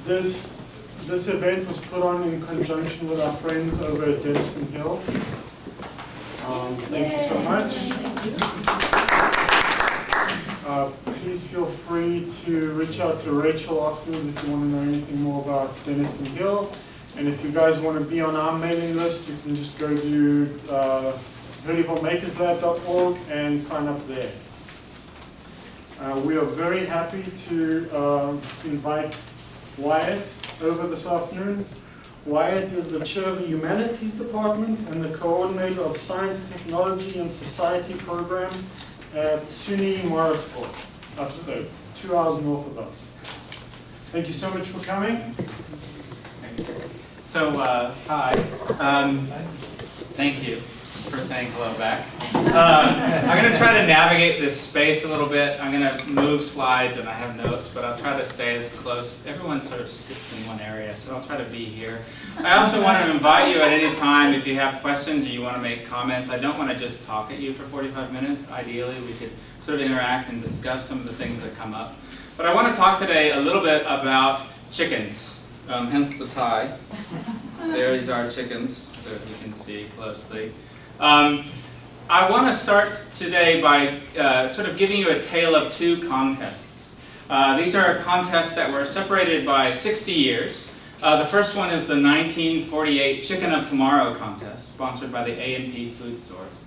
This event was put on in conjunction with our friends over at Denison Hill. Thank you so much. Please feel free to reach out to Rachel afterwards if you want to know anything more about Denison Hill. And if you guys want to be on our mailing list, you can just go to hurdyvillemakerslab.org and sign up there. We are very happy to invite Wyatt over this afternoon. Wyatt is the chair of the Humanities Department and the coordinator of Science, Technology, and Society program at SUNY Morrisville, upstate, 2 hours north of us. Thank you so much for coming. Thanks. So, hi. Thank you for saying hello back. I'm going to try to navigate this space a little bit. I'm going to move slides and I have notes, but I'll try to stay as close. Everyone sort of sits in one area, so I'll try to be here. I also want to invite you at any time if you have questions or you want to make comments. I don't want to just talk at you for 45 minutes. Ideally, we could sort of interact and discuss some of the things that come up. But I want to talk today a little bit about chickens, hence the tie. There is our chickens, so you can see closely. I want to start today by sort of giving you a tale of two contests. These are contests that were separated by 60 years. The first one is the 1948 Chicken of Tomorrow contest, sponsored by the A&P food stores.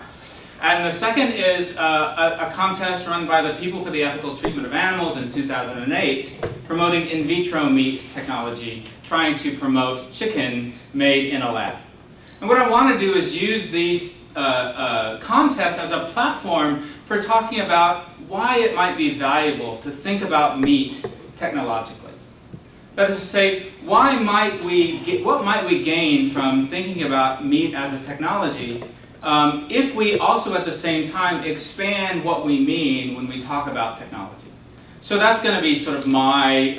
And the second is a contest run by the People for the Ethical Treatment of Animals in 2008, promoting in vitro meat technology, trying to promote chicken made in a lab. And what I want to do is use these contests as a platform for talking about why it might be valuable to think about meat technologically. That is to say, what might we gain from thinking about meat as a technology if we also at the same time expand what we mean when we talk about technology. So that's going to be sort of my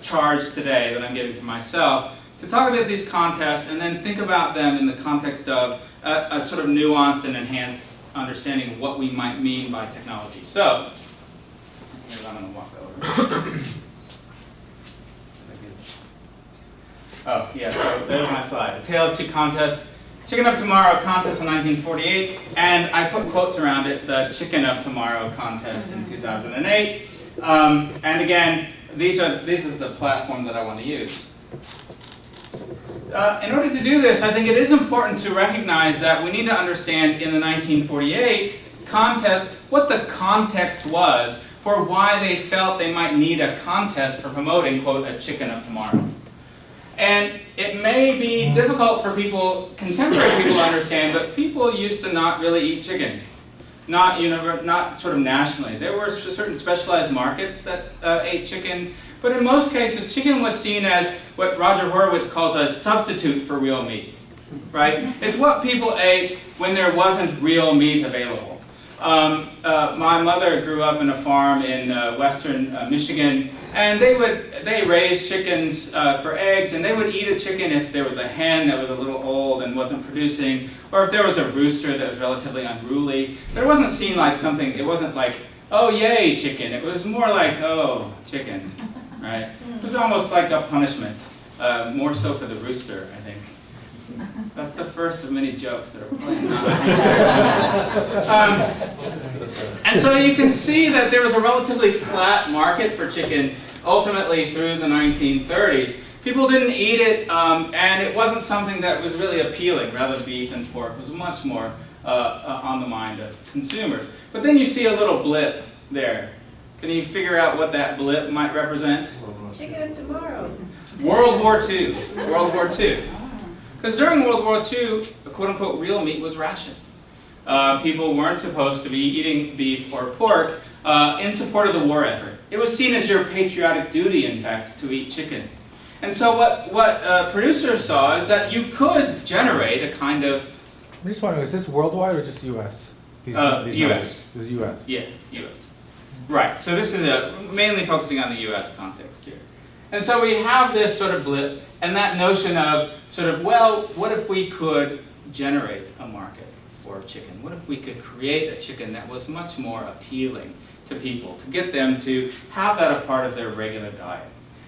charge today that I'm giving to myself, to talk about these contests and then think about them in the context of a sort of nuanced and enhanced understanding of what we might mean by technology. So, here's I'm going to walk over. Oh, yeah, so there's my slide. A Tale of Two Contests. Chicken of Tomorrow contest in 1948, and I put quotes around it, the Chicken of Tomorrow contest in 2008. And again, this is the platform that I want to use. In order to do this, I think it is important to recognize that we need to understand in the 1948 contest what the context was for why they felt they might need a contest for promoting, quote, a chicken of tomorrow. And it may be difficult for people, contemporary people to understand, but people used to not really eat chicken. Not sort of nationally. There were certain specialized markets that ate chicken, but in most cases, chicken was seen as what Roger Horowitz calls a substitute for real meat, right? It's what people ate when there wasn't real meat available. My mother grew up in a farm in western Michigan, and they raised chickens for eggs, and they would eat a chicken if there was a hen that was a little old and wasn't producing, or if there was a rooster that was relatively unruly. But it wasn't seen like something, it wasn't like, oh yay, chicken. It was more like, oh, chicken, right? It was almost like a punishment, more so for the rooster, I think. That's the first of many jokes that are playing out. And so you can see that there was a relatively flat market for chicken ultimately through the 1930s. People didn't eat it, and it wasn't something that was really appealing. Rather, beef and pork was much more on the mind of consumers. But then you see a little blip there. Can you figure out what that blip might represent? Chicken of tomorrow. World War II. World War II. Because during World War II, quote-unquote real meat was rationed. People weren't supposed to be eating beef or pork in support of the war effort. It was seen as your patriotic duty, in fact, to eat chicken. And so what producers saw is that you could generate a kind of... I'm just wondering, is this worldwide or just U.S.? U.S. This is U.S. Yeah, U.S. Right, so this is mainly focusing on the U.S. context here. And so we have this sort of blip, and that notion of sort of, well, what if we could generate a market for chicken? What if we could create a chicken that was much more appealing to people, to get them to have that a part of their regular diet.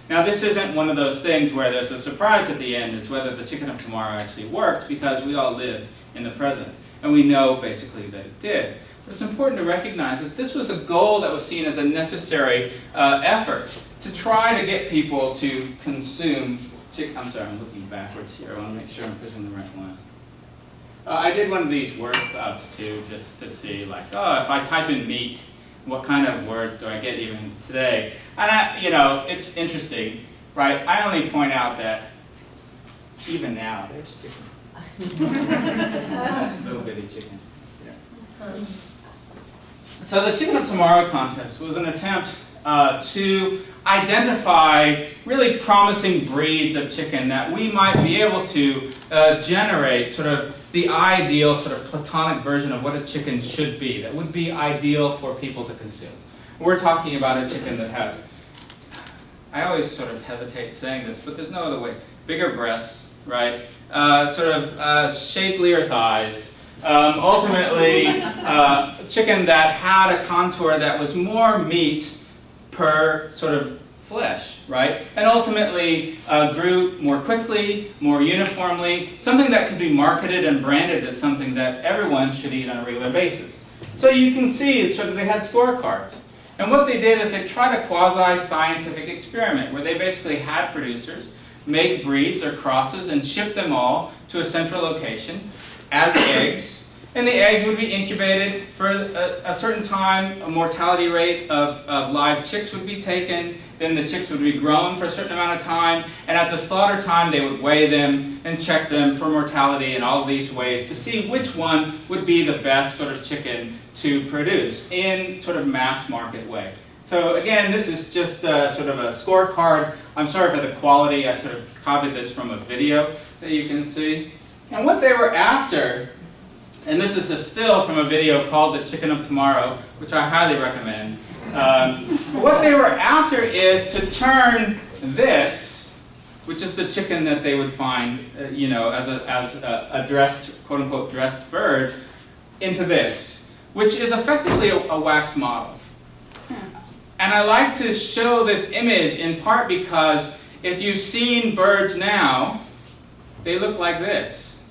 Now this isn't one of those things where there's a surprise at the end as whether the chicken of tomorrow actually worked, because we all live in the present. And we know basically that it did. But it's important to recognize that this was a goal that was seen as a necessary effort to try to get people to consume chicken. I'm sorry, I'm looking backwards here. I want to make sure I'm pushing the right one. I did one of these word clouds too, just to see like, oh, if I type in meat, what kind of words do I get even today? And it's interesting, right? I only point out that even now, there's chicken. Little bitty chicken. Yeah. So the Chicken of Tomorrow contest was an attempt to identify really promising breeds of chicken that we might be able to generate sort of the ideal sort of platonic version of what a chicken should be, that would be ideal for people to consume. We're talking about a chicken that has, I always sort of hesitate saying this, but there's no other way, bigger breasts, right? Sort of shapelier thighs. Ultimately, a chicken that had a contour that was more meat per sort of flesh, right? And ultimately grew more quickly, more uniformly, something that could be marketed and branded as something that everyone should eat on a regular basis. So you can see sort of they had scorecards. And what they did is they tried a quasi-scientific experiment where they basically had producers make breeds or crosses and ship them all to a central location as eggs. And the eggs would be incubated for a certain time, a mortality rate of live chicks would be taken, then the chicks would be grown for a certain amount of time, and at the slaughter time they would weigh them and check them for mortality in all of these ways to see which one would be the best sort of chicken to produce in sort of mass market way. So again, this is just sort of a scorecard. I'm sorry for the quality, I sort of copied this from a video that you can see. And what they were after, and this is a still from a video called The Chicken of Tomorrow, which I highly recommend. What they were after is to turn this, which is the chicken that they would find, as a dressed, quote unquote, dressed bird, into this, which is effectively a wax model. And I like to show this image in part because if you've seen birds now, they look like this,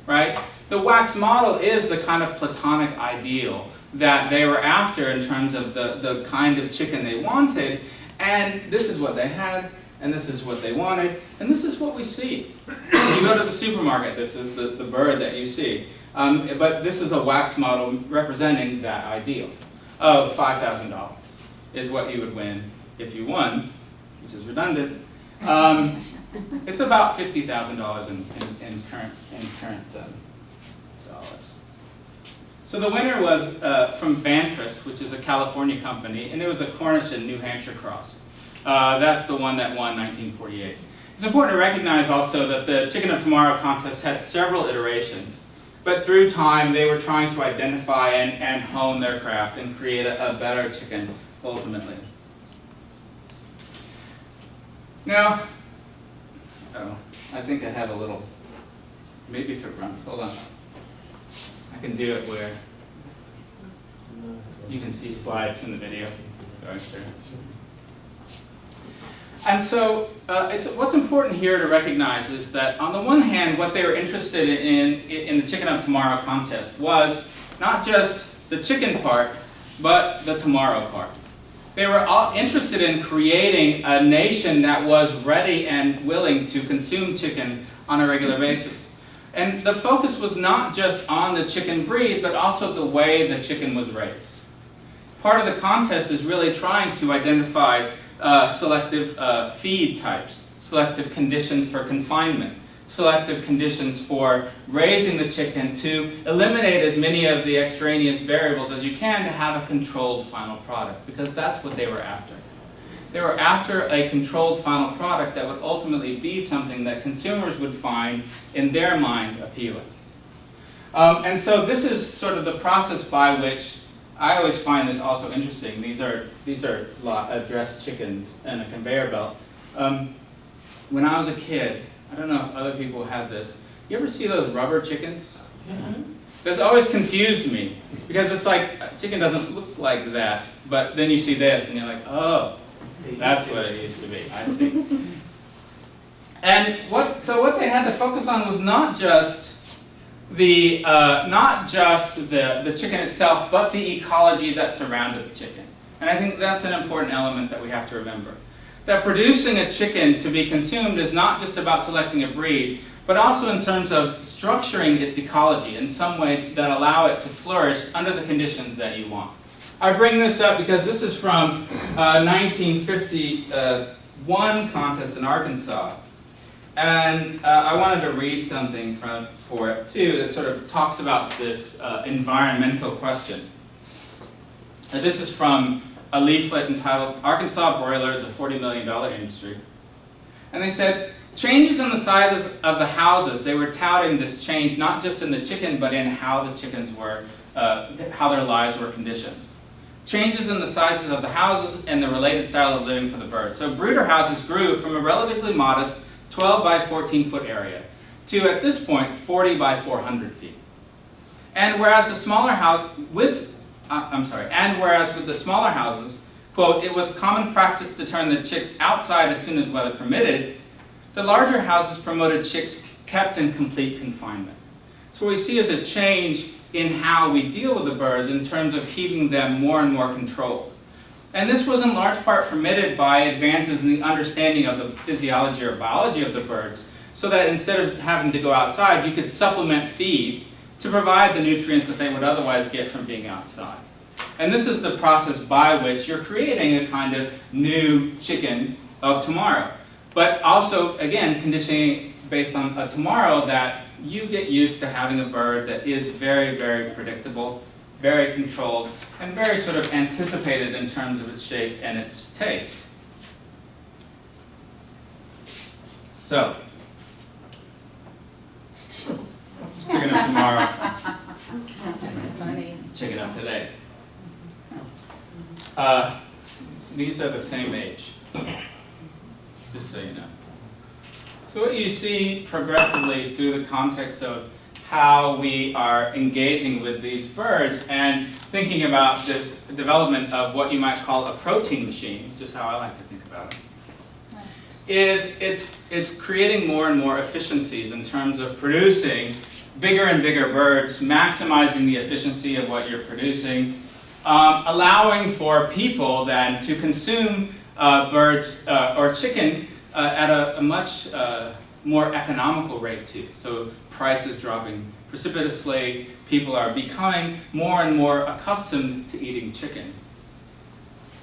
right? The wax model is the kind of platonic ideal that they were after in terms of the kind of chicken they wanted, and this is what they had, and this is what they wanted, and this is what we see. If you go to the supermarket, this is the bird that you see. But this is a wax model representing that ideal of $5,000 is what you would win if you won, which is redundant. It's about $50,000 in current dollars. So the winner was from Vantris, which is a California company, and it was a Cornish and New Hampshire cross. That's the one that won 1948. It's important to recognize also that the Chicken of Tomorrow contest had several iterations, but through time they were trying to identify and hone their craft and create a better chicken ultimately. Now, I think I have a little, maybe if it runs, hold on. I can do it where you can see slides in the video. And so what's important here to recognize is that on the one hand, what they were interested in the Chicken of Tomorrow contest was not just the chicken part, but the tomorrow part. They were all interested in creating a nation that was ready and willing to consume chicken on a regular basis. And the focus was not just on the chicken breed, but also the way the chicken was raised. Part of the contest is really trying to identify selective feed types, selective conditions for confinement, selective conditions for raising the chicken to eliminate as many of the extraneous variables as you can to have a controlled final product, because that's what they were after. They were after a controlled final product that would ultimately be something that consumers would find, in their mind, appealing. And so this is sort of the process by which I always find this also interesting. These are dressed chickens and a conveyor belt. When I was a kid, I don't know if other people had this. You ever see those rubber chickens? Mm-hmm. That's always confused me, because it's like, chicken doesn't look like that, but then you see this and you're like, oh, that's what it used to be, I see. And so what they had to focus on was not just the chicken itself, but the ecology that surrounded the chicken. And I think that's an important element that we have to remember. That producing a chicken to be consumed is not just about selecting a breed, but also in terms of structuring its ecology in some way that allow it to flourish under the conditions that you want. I bring this up because this is from 1951 contest in Arkansas. And I wanted to read something for it too that sort of talks about this environmental question. This is from a leaflet entitled "Arkansas Broilers, a $40 million Industry." And they said, changes in the size of the houses, they were touting this change not just in the chicken, but in how the chickens were, how their lives were conditioned. Changes in the sizes of the houses and the related style of living for the birds. So brooder houses grew from a relatively modest 12 by 14 foot area to, at this point, 40 by 400 feet. And whereas the smaller house, with the smaller houses, quote, it was common practice to turn the chicks outside as soon as weather permitted, the larger houses promoted chicks kept in complete confinement. So what we see is a change in how we deal with the birds in terms of keeping them more and more controlled. And this was in large part permitted by advances in the understanding of the physiology or biology of the birds, so that instead of having to go outside, you could supplement feed to provide the nutrients that they would otherwise get from being outside. And this is the process by which you're creating a kind of new chicken of tomorrow. But also, again, conditioning based on a tomorrow that you get used to having a bird that is very, very predictable, very controlled, and very sort of anticipated in terms of its shape and its taste. So, chicken of tomorrow, That's funny. chicken of today. These are the same age, just so you know. So what you see progressively through the context of how we are engaging with these birds and thinking about this development of what you might call a protein machine, just how I like to think about it, is it's creating more and more efficiencies in terms of producing bigger and bigger birds, maximizing the efficiency of what you're producing, allowing for people then to consume birds or chicken at a much more economical rate too. So prices dropping precipitously, people are becoming more and more accustomed to eating chicken,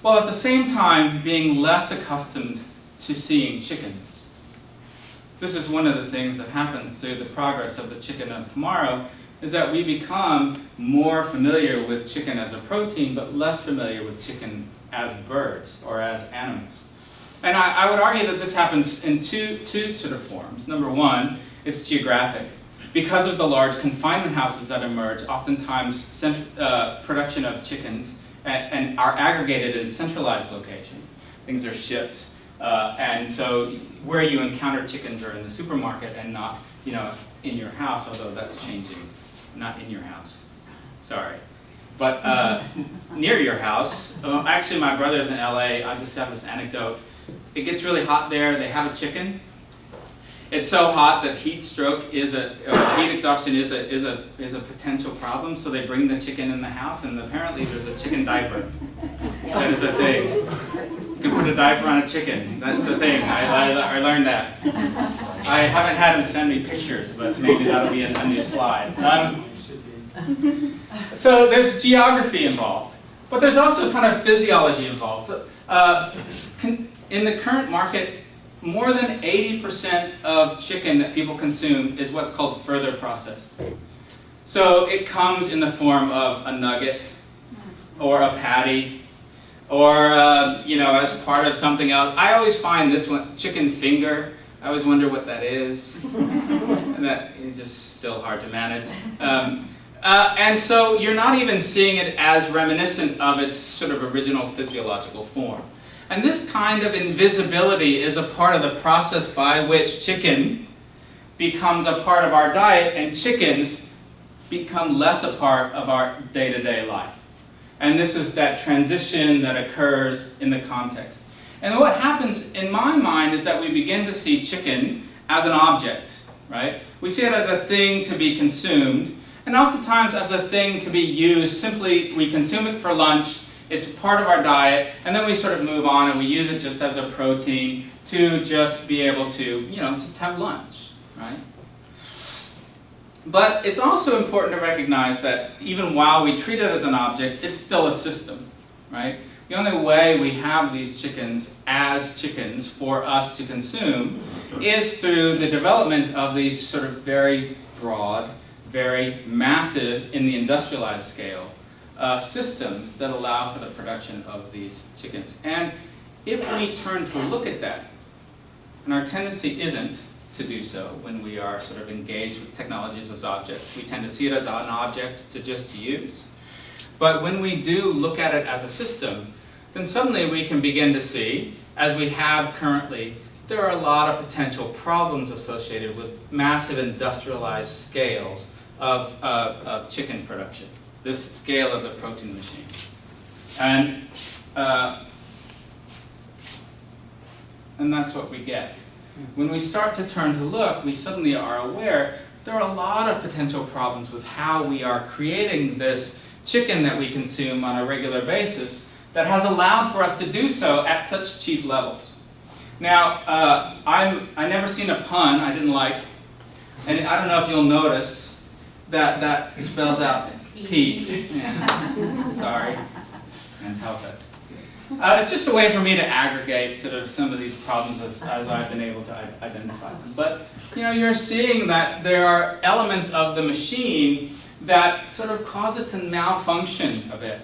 while at the same time being less accustomed to seeing chickens. This is one of the things that happens through the progress of the chicken of tomorrow, is that we become more familiar with chicken as a protein, but less familiar with chicken as birds or as animals. And I would argue that this happens in two sort of forms. Number one, it's geographic. Because of the large confinement houses that emerge, oftentimes production of chickens and are aggregated in centralized locations. Things are shipped, and so where you encounter chickens are in the supermarket and not, in your house, although that's changing. Not in your house, sorry. But near your house. Actually, my brother's in LA. I just have this anecdote. It gets really hot there. They have a chicken. It's so hot that heat exhaustion is a potential problem. So they bring the chicken in the house, and apparently there's a chicken diaper. That is a thing. You can put a diaper on a chicken. That's a thing. I learned that. I haven't had him send me pictures, but maybe that'll be a new slide. So there's geography involved, but there's also kind of physiology involved. In the current market, more than 80% of chicken that people consume is what's called further processed. So it comes in the form of a nugget, or a patty, or as part of something else. I always find this one, chicken finger. I always wonder what that is, and that is just still hard to manage. And so you're not even seeing it as reminiscent of its sort of original physiological form. And this kind of invisibility is a part of the process by which chicken becomes a part of our diet, and chickens become less a part of our day-to-day life. And this is that transition that occurs in the context. And what happens in my mind is that we begin to see chicken as an object, right? We see it as a thing to be consumed, and oftentimes as a thing to be used. Simply, we consume it for lunch, it's part of our diet, and then we sort of move on and we use it just as a protein to just be able to, just have lunch, right? But it's also important to recognize that even while we treat it as an object, it's still a system, right? The only way we have these chickens as chickens for us to consume is through the development of these sort of very broad, very massive in the industrialized scale systems that allow for the production of these chickens. And if we turn to look at that, and our tendency isn't to do so when we are sort of engaged with technologies as objects. We tend to see it as an object to just use. But when we do look at it as a system, then suddenly we can begin to see, as we have currently, there are a lot of potential problems associated with massive industrialized scales of chicken production, this scale of the protein machine. And that's what we get. When we start to turn to look, we suddenly are aware there are a lot of potential problems with how we are creating this chicken that we consume on a regular basis that has allowed for us to do so at such cheap levels. Now, I never seen a pun I didn't like, and I don't know if you'll notice that spells out peak. Yeah. Sorry, can't help it. It's just a way for me to aggregate sort of some of these problems as I've been able to identify them. But you're seeing that there are elements of the machine that sort of cause it to malfunction a bit.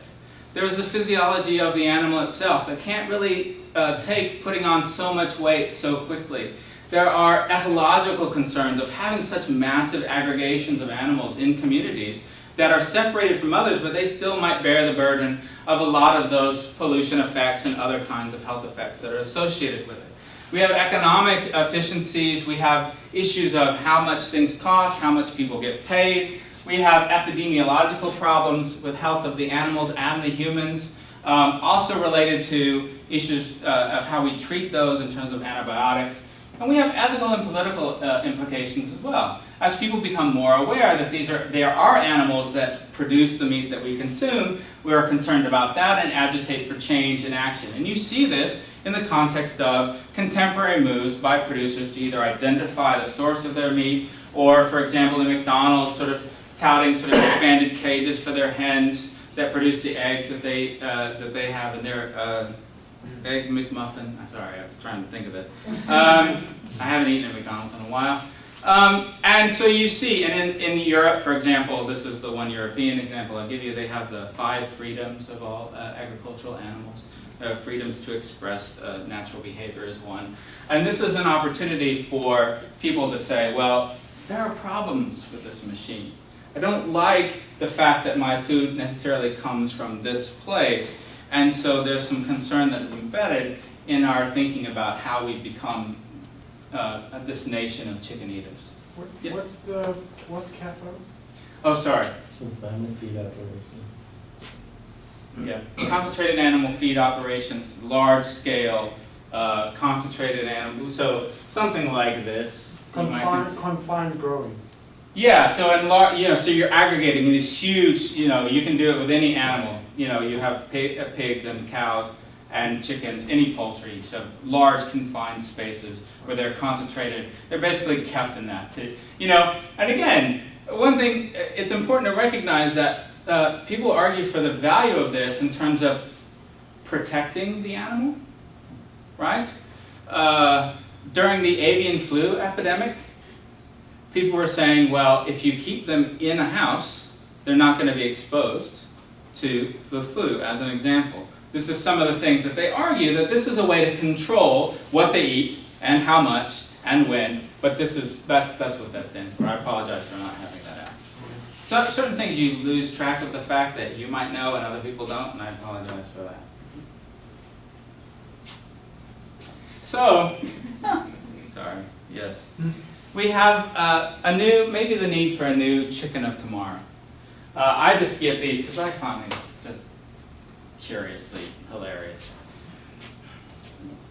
There's the physiology of the animal itself that can't really take putting on so much weight so quickly. There are ecological concerns of having such massive aggregations of animals in communities that are separated from others, but they still might bear the burden of a lot of those pollution effects and other kinds of health effects that are associated with it. We have economic efficiencies, we have issues of how much things cost, how much people get paid. We have epidemiological problems with health of the animals and the humans, also related to issues of how we treat those in terms of antibiotics. And we have ethical and political implications as well. As people become more aware that there are animals that produce the meat that we consume, we are concerned about that and agitate for change and action. And you see this in the context of contemporary moves by producers to either identify the source of their meat, or, for example, in McDonald's sort of touting sort of expanded cages for their hens that produce the eggs that they have in their Egg McMuffin. Sorry, I was trying to think of it. I haven't eaten at McDonald's in a while. And so you see, and in Europe, for example, this is the one European example I'll give you, they have the 5 freedoms of all agricultural animals. Freedoms to express natural behavior is one. And this is an opportunity for people to say, well, there are problems with this machine. I don't like the fact that my food necessarily comes from this place. And so there's some concern that is embedded in our thinking about how we become this nation of chicken eaters. Yeah. What's CAFOs? Oh, sorry. Confinement feed operation. Yeah, concentrated animal feed operations, large scale, concentrated animal. So something like this. Confined growing. Yeah. So so you're aggregating these huge. You can do it with any animal. You have pigs and cows and chickens, any poultry, so large confined spaces where they're concentrated. They're basically kept in that. And again, one thing, it's important to recognize that people argue for the value of this in terms of protecting the animal, right? During the avian flu epidemic, people were saying, well, if you keep them in a house, they're not going to be exposed to the flu, as an example. This is some of the things that they argue, that this is a way to control what they eat and how much and when, but that's what that stands for. I apologize for not having that out. So certain things you lose track of the fact that you might know and other people don't, and I apologize for that. So, sorry, yes. We have maybe the need for a new chicken of tomorrow. I just get these because I find these just curiously hilarious.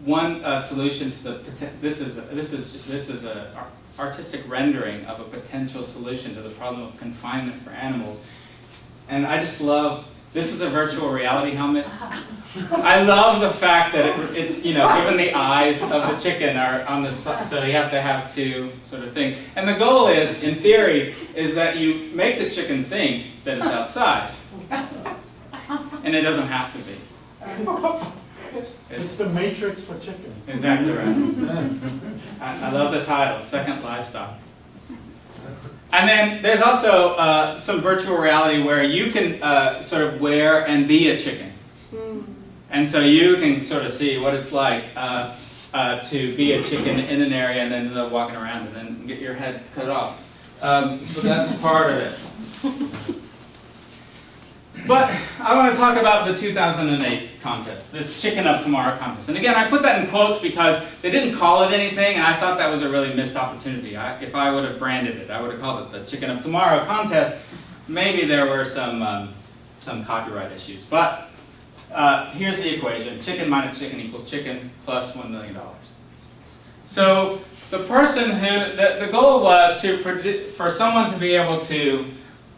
One solution to the this is a artistic rendering of a potential solution to the problem of confinement for animals, and I just love. This is a virtual reality helmet. I love the fact that it's, you know, even the eyes of the chicken are on the side, so you have to have two sort of things. And the goal is, in theory, is that you make the chicken think that it's outside. And it doesn't have to be. It's the Matrix for chickens. Exactly right. I love the title, Second Livestock. And then there's also some virtual reality where you can sort of wear and be a chicken. And so you can sort of see what it's like to be a chicken in an area and then walking around and then get your head cut off. So that's part of it. But I want to talk about the 2008 contest, this Chicken of Tomorrow contest. And again, I put that in quotes because they didn't call it anything, and I thought that was a really missed opportunity. If I would have branded it, I would have called it the Chicken of Tomorrow contest. Maybe there were some copyright issues. But here's the equation. Chicken minus chicken equals chicken plus $1 million. So the person who, the goal was for someone to be able to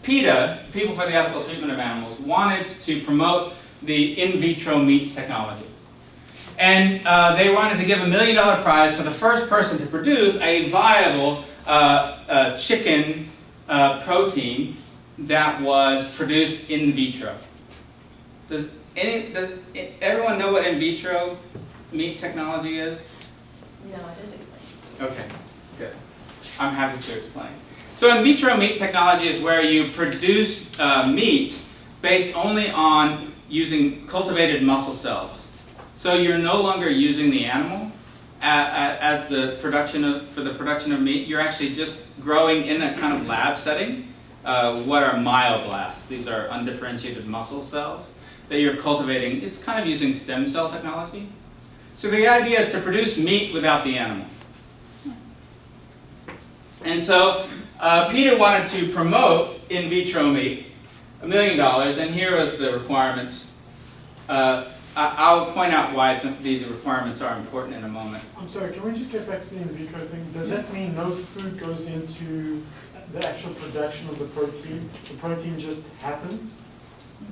PETA, People for the Ethical Treatment of Animals, wanted to promote the in vitro meats technology. And they wanted to give $1 million prize for the first person to produce a viable chicken protein that was produced in vitro. Does everyone know what in vitro meat technology is? No, it is explained. Okay, good. I'm happy to explain. So in vitro meat technology is where you produce meat based only on using cultivated muscle cells. So you're no longer using the animal as the for the production of meat. You're actually just growing in a kind of lab setting. What are myoblasts? These are undifferentiated muscle cells that you're cultivating. It's kind of using stem cell technology. So the idea is to produce meat without the animal. And so PETA wanted to promote in vitro meat, $1 million, and here was the requirements. I'll point out why these requirements are important in a moment. I'm sorry, can we just get back to the in vitro thing? Does that mean no food goes into the actual production of the protein? The protein just happens?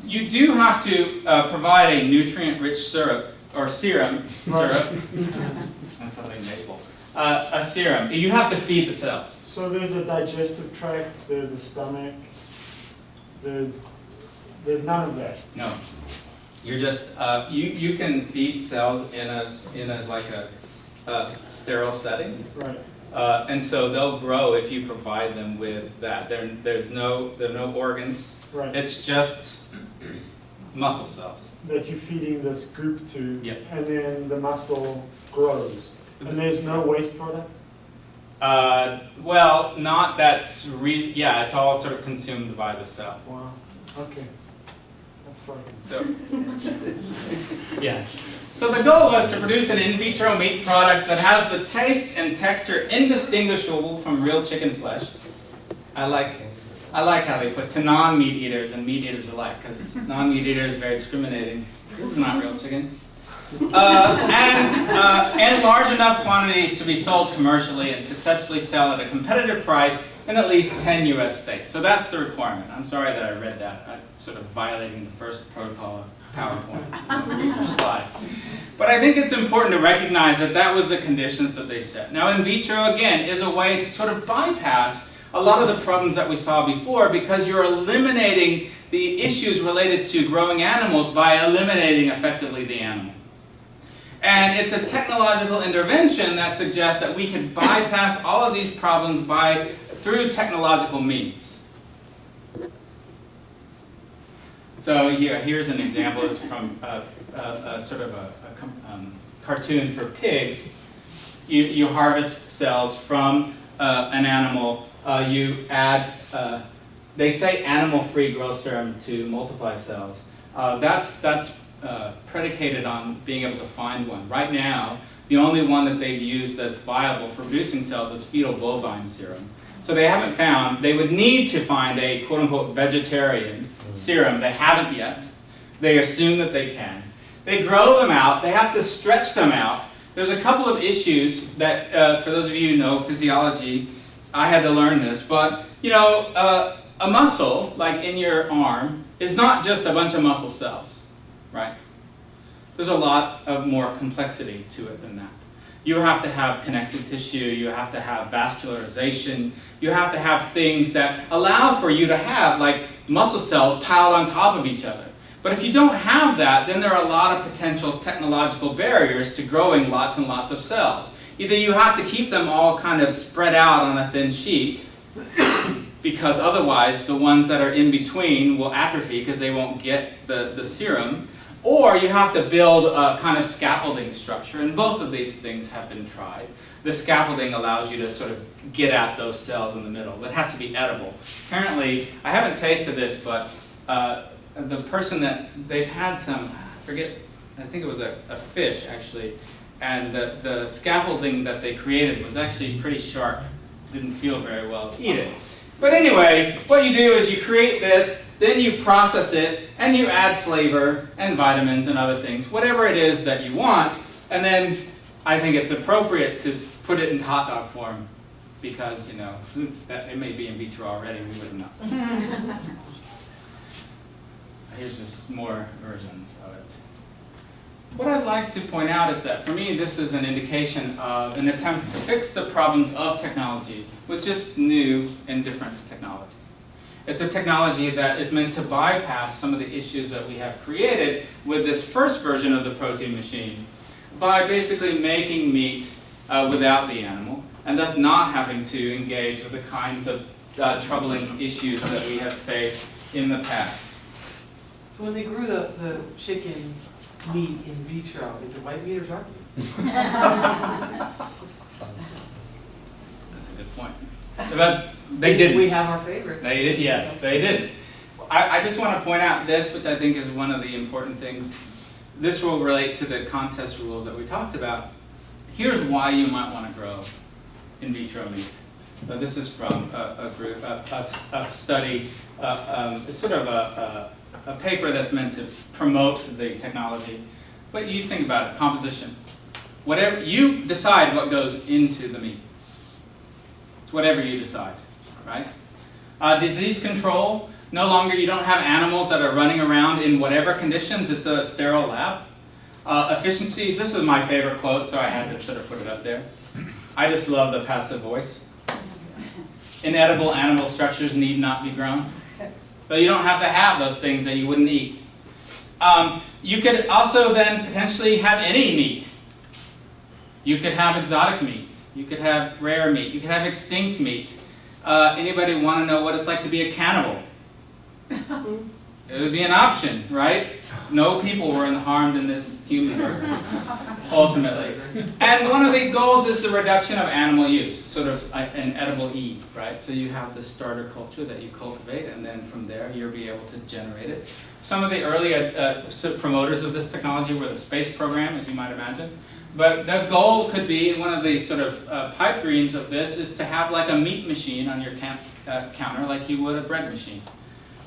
You do have to provide a nutrient-rich syrup, or serum, syrup. That's something maple. A serum. You have to feed the cells. So there's a digestive tract, there's a stomach, there's none of that. No, you're just you can feed cells in a like a sterile setting, Right. And so they'll grow if you provide them with that. There are no organs. Right. It's just muscle cells. That you're feeding this goop to, Yep. and then the muscle grows. And there's no waste product? Well, not that's yeah, it's all sort of consumed by the cell. Wow. Okay. That's fine. So, yes. So the goal was to produce an in vitro meat product that has the taste and texture indistinguishable from real chicken flesh. I like how they put to non-meat eaters and meat eaters alike, because non-meat eater is very discriminating. This is not real chicken. And large enough quantities to be sold commercially and successfully sell at a competitive price in at least 10 US states. So that's the requirement. I'm sorry that I read that. I'm sort of violating the first protocol of PowerPoint. Read your slides. But I think it's important to recognize that that was the conditions that they set. Now in vitro, again, is a way to sort of bypass a lot of the problems that we saw before, because you're eliminating the issues related to growing animals by eliminating effectively the animal. And it's a technological intervention that suggests that we can bypass all of these problems through technological means. So here's an example. It's from sort of a cartoon for pigs. You harvest cells from an animal. You add, they say animal-free growth serum to multiply cells. That's predicated on being able to find one. Right now, the only one that they've used that's viable for producing cells is fetal bovine serum. So they haven't found, they would need to find a quote-unquote vegetarian serum. They haven't yet. They assume that they can. They grow them out. They have to stretch them out. There's a couple of issues that, for those of you who know physiology, I had to learn this, but you know, a muscle, like in your arm, is not just a bunch of muscle cells, right? There's a lot of more complexity to it than that. You have to have connective tissue, you have to have vascularization, you have to have things that allow for you to have like muscle cells piled on top of each other. But if you don't have that, then there are a lot of potential technological barriers to growing lots and lots of cells. Either you have to keep them all kind of spread out on a thin sheet, because otherwise the ones that are in between will atrophy because they won't get the serum, or you have to build a kind of scaffolding structure, and both of these things have been tried. The scaffolding allows you to sort of get at those cells in the middle. It has to be edible. Apparently, I haven't tasted this, but the person that they've had some, I forget, I think it was a fish actually, and the scaffolding that they created was actually pretty sharp. Didn't feel very well to eat it. But anyway, what you do is you create this, then you process it, and you add flavor and vitamins and other things, whatever it is that you want, and then I think it's appropriate to put it in hot dog form because, you know, it may be in vitro already, we wouldn't know. Here's just more versions of it. What I'd like to point out is that for me this is an indication of an attempt to fix the problems of technology with just new and different technology. It's a technology that is meant to bypass some of the issues that we have created with this first version of the protein machine by basically making meat without the animal and thus not having to engage with the kinds of troubling issues that we have faced in the past. So when they grew the chicken meat in vitro, is it white meat or dark meat? That's a good point. But they didn't. We have our favorites. They did, yes, they did. I just want to point out this, which I think is one of the important things. This will relate to the contest rules that we talked about. Here's why you might want to grow in vitro meat. This is from a group, a study. It's sort of a paper that's meant to promote the technology. But you think about it, composition. Whatever you decide what goes into the meat. It's whatever you decide, right? Disease control. No longer you don't have animals that are running around in whatever conditions. It's a sterile lab. Efficiencies. This is my favorite quote, so I had to sort of put it up there. I just love the passive voice. Inedible animal structures need not be grown. So you don't have to have those things that you wouldn't eat. You could also then potentially have any meat. You could have exotic meat. You could have rare meat. You could have extinct meat. Anybody want to know what it's like to be a cannibal? It would be an option, right? No people were harmed in this human burger, ultimately. And one of the goals is the reduction of animal use, sort of an edible eat, right? So you have the starter culture that you cultivate, and then from there you'll be able to generate it. Some of the early promoters of this technology were the space program, as you might imagine. But the goal could be, one of the sort of pipe dreams of this is to have like a meat machine on your counter like you would a bread machine.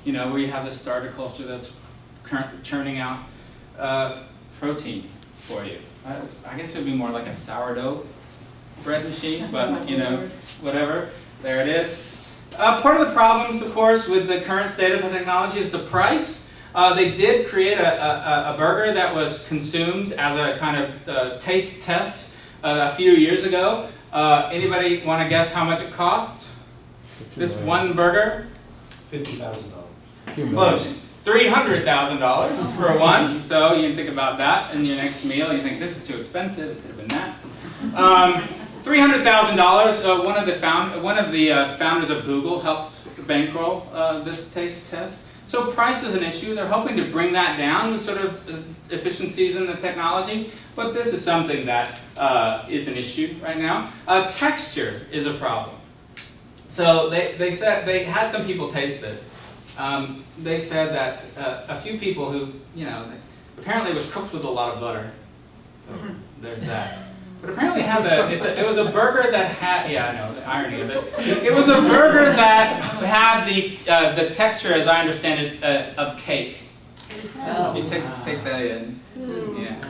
You know, where you have the starter culture that's churning out protein for you. I guess it would be more like a sourdough bread machine, but you know, whatever. There it is. Part of the problems, of course, with the current state of the technology is the price. They did create a burger that was consumed as a kind of taste test a few years ago. Anybody want to guess how much it cost? This one burger? $50,000. Close. $300,000 for one. So you can think about that in your next meal. You think this is too expensive. It could have been that. $300,000. One of the founders of Google helped bankroll this taste test. So price is an issue. They're hoping to bring that down with sort of efficiencies in the technology. But this is something that is an issue right now. Texture is a problem. So they said they had some people taste this. They said that a few people who, you know, apparently it was cooked with a lot of butter. So there's that. But apparently it had it was a burger that had, yeah, I know, the irony of it. It was a burger that had the texture, as I understand it, of cake. Oh. You take that in. Yeah.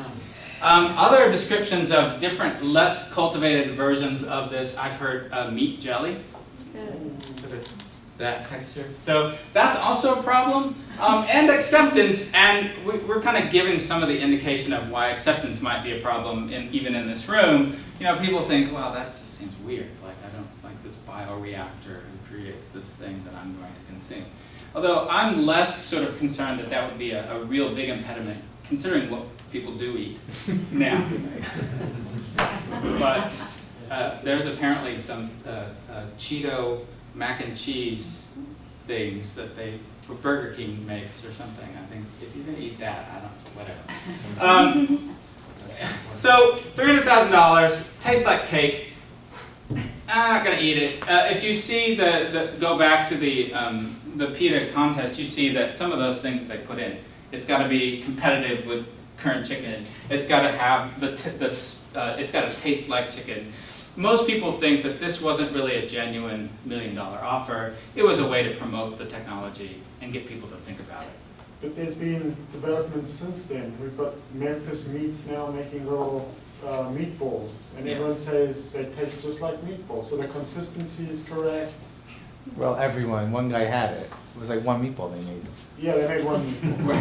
Other descriptions of different, less cultivated versions of this, I've heard meat jelly. Sort of that texture. So that's also a problem. And acceptance, and we're kind of giving some of the indication of why acceptance might be a problem even in this room. You know, people think, well, that just seems weird. Like, I don't like this bioreactor who creates this thing that I'm going to consume. Although I'm less sort of concerned that that would be a real big impediment, considering what people do eat now. But there's apparently some Cheeto mac and cheese things that Burger King makes or something. I think if you're gonna eat that, whatever. So $300,000, tastes like cake. I'm not gonna eat it. If you see go back to the PETA contest, you see that some of those things that they put in, it's got to be competitive with current chicken. It's got to have it's got to taste like chicken. Most people think that this wasn't really a genuine $1 million offer. It was a way to promote the technology and get people to think about it. But there's been developments since then. We've got Memphis Meats now making little meatballs, and everyone says they taste just like meatballs. So the consistency is correct. Well, one guy had it. It was like one meatball they made. Yeah, they made one meatball.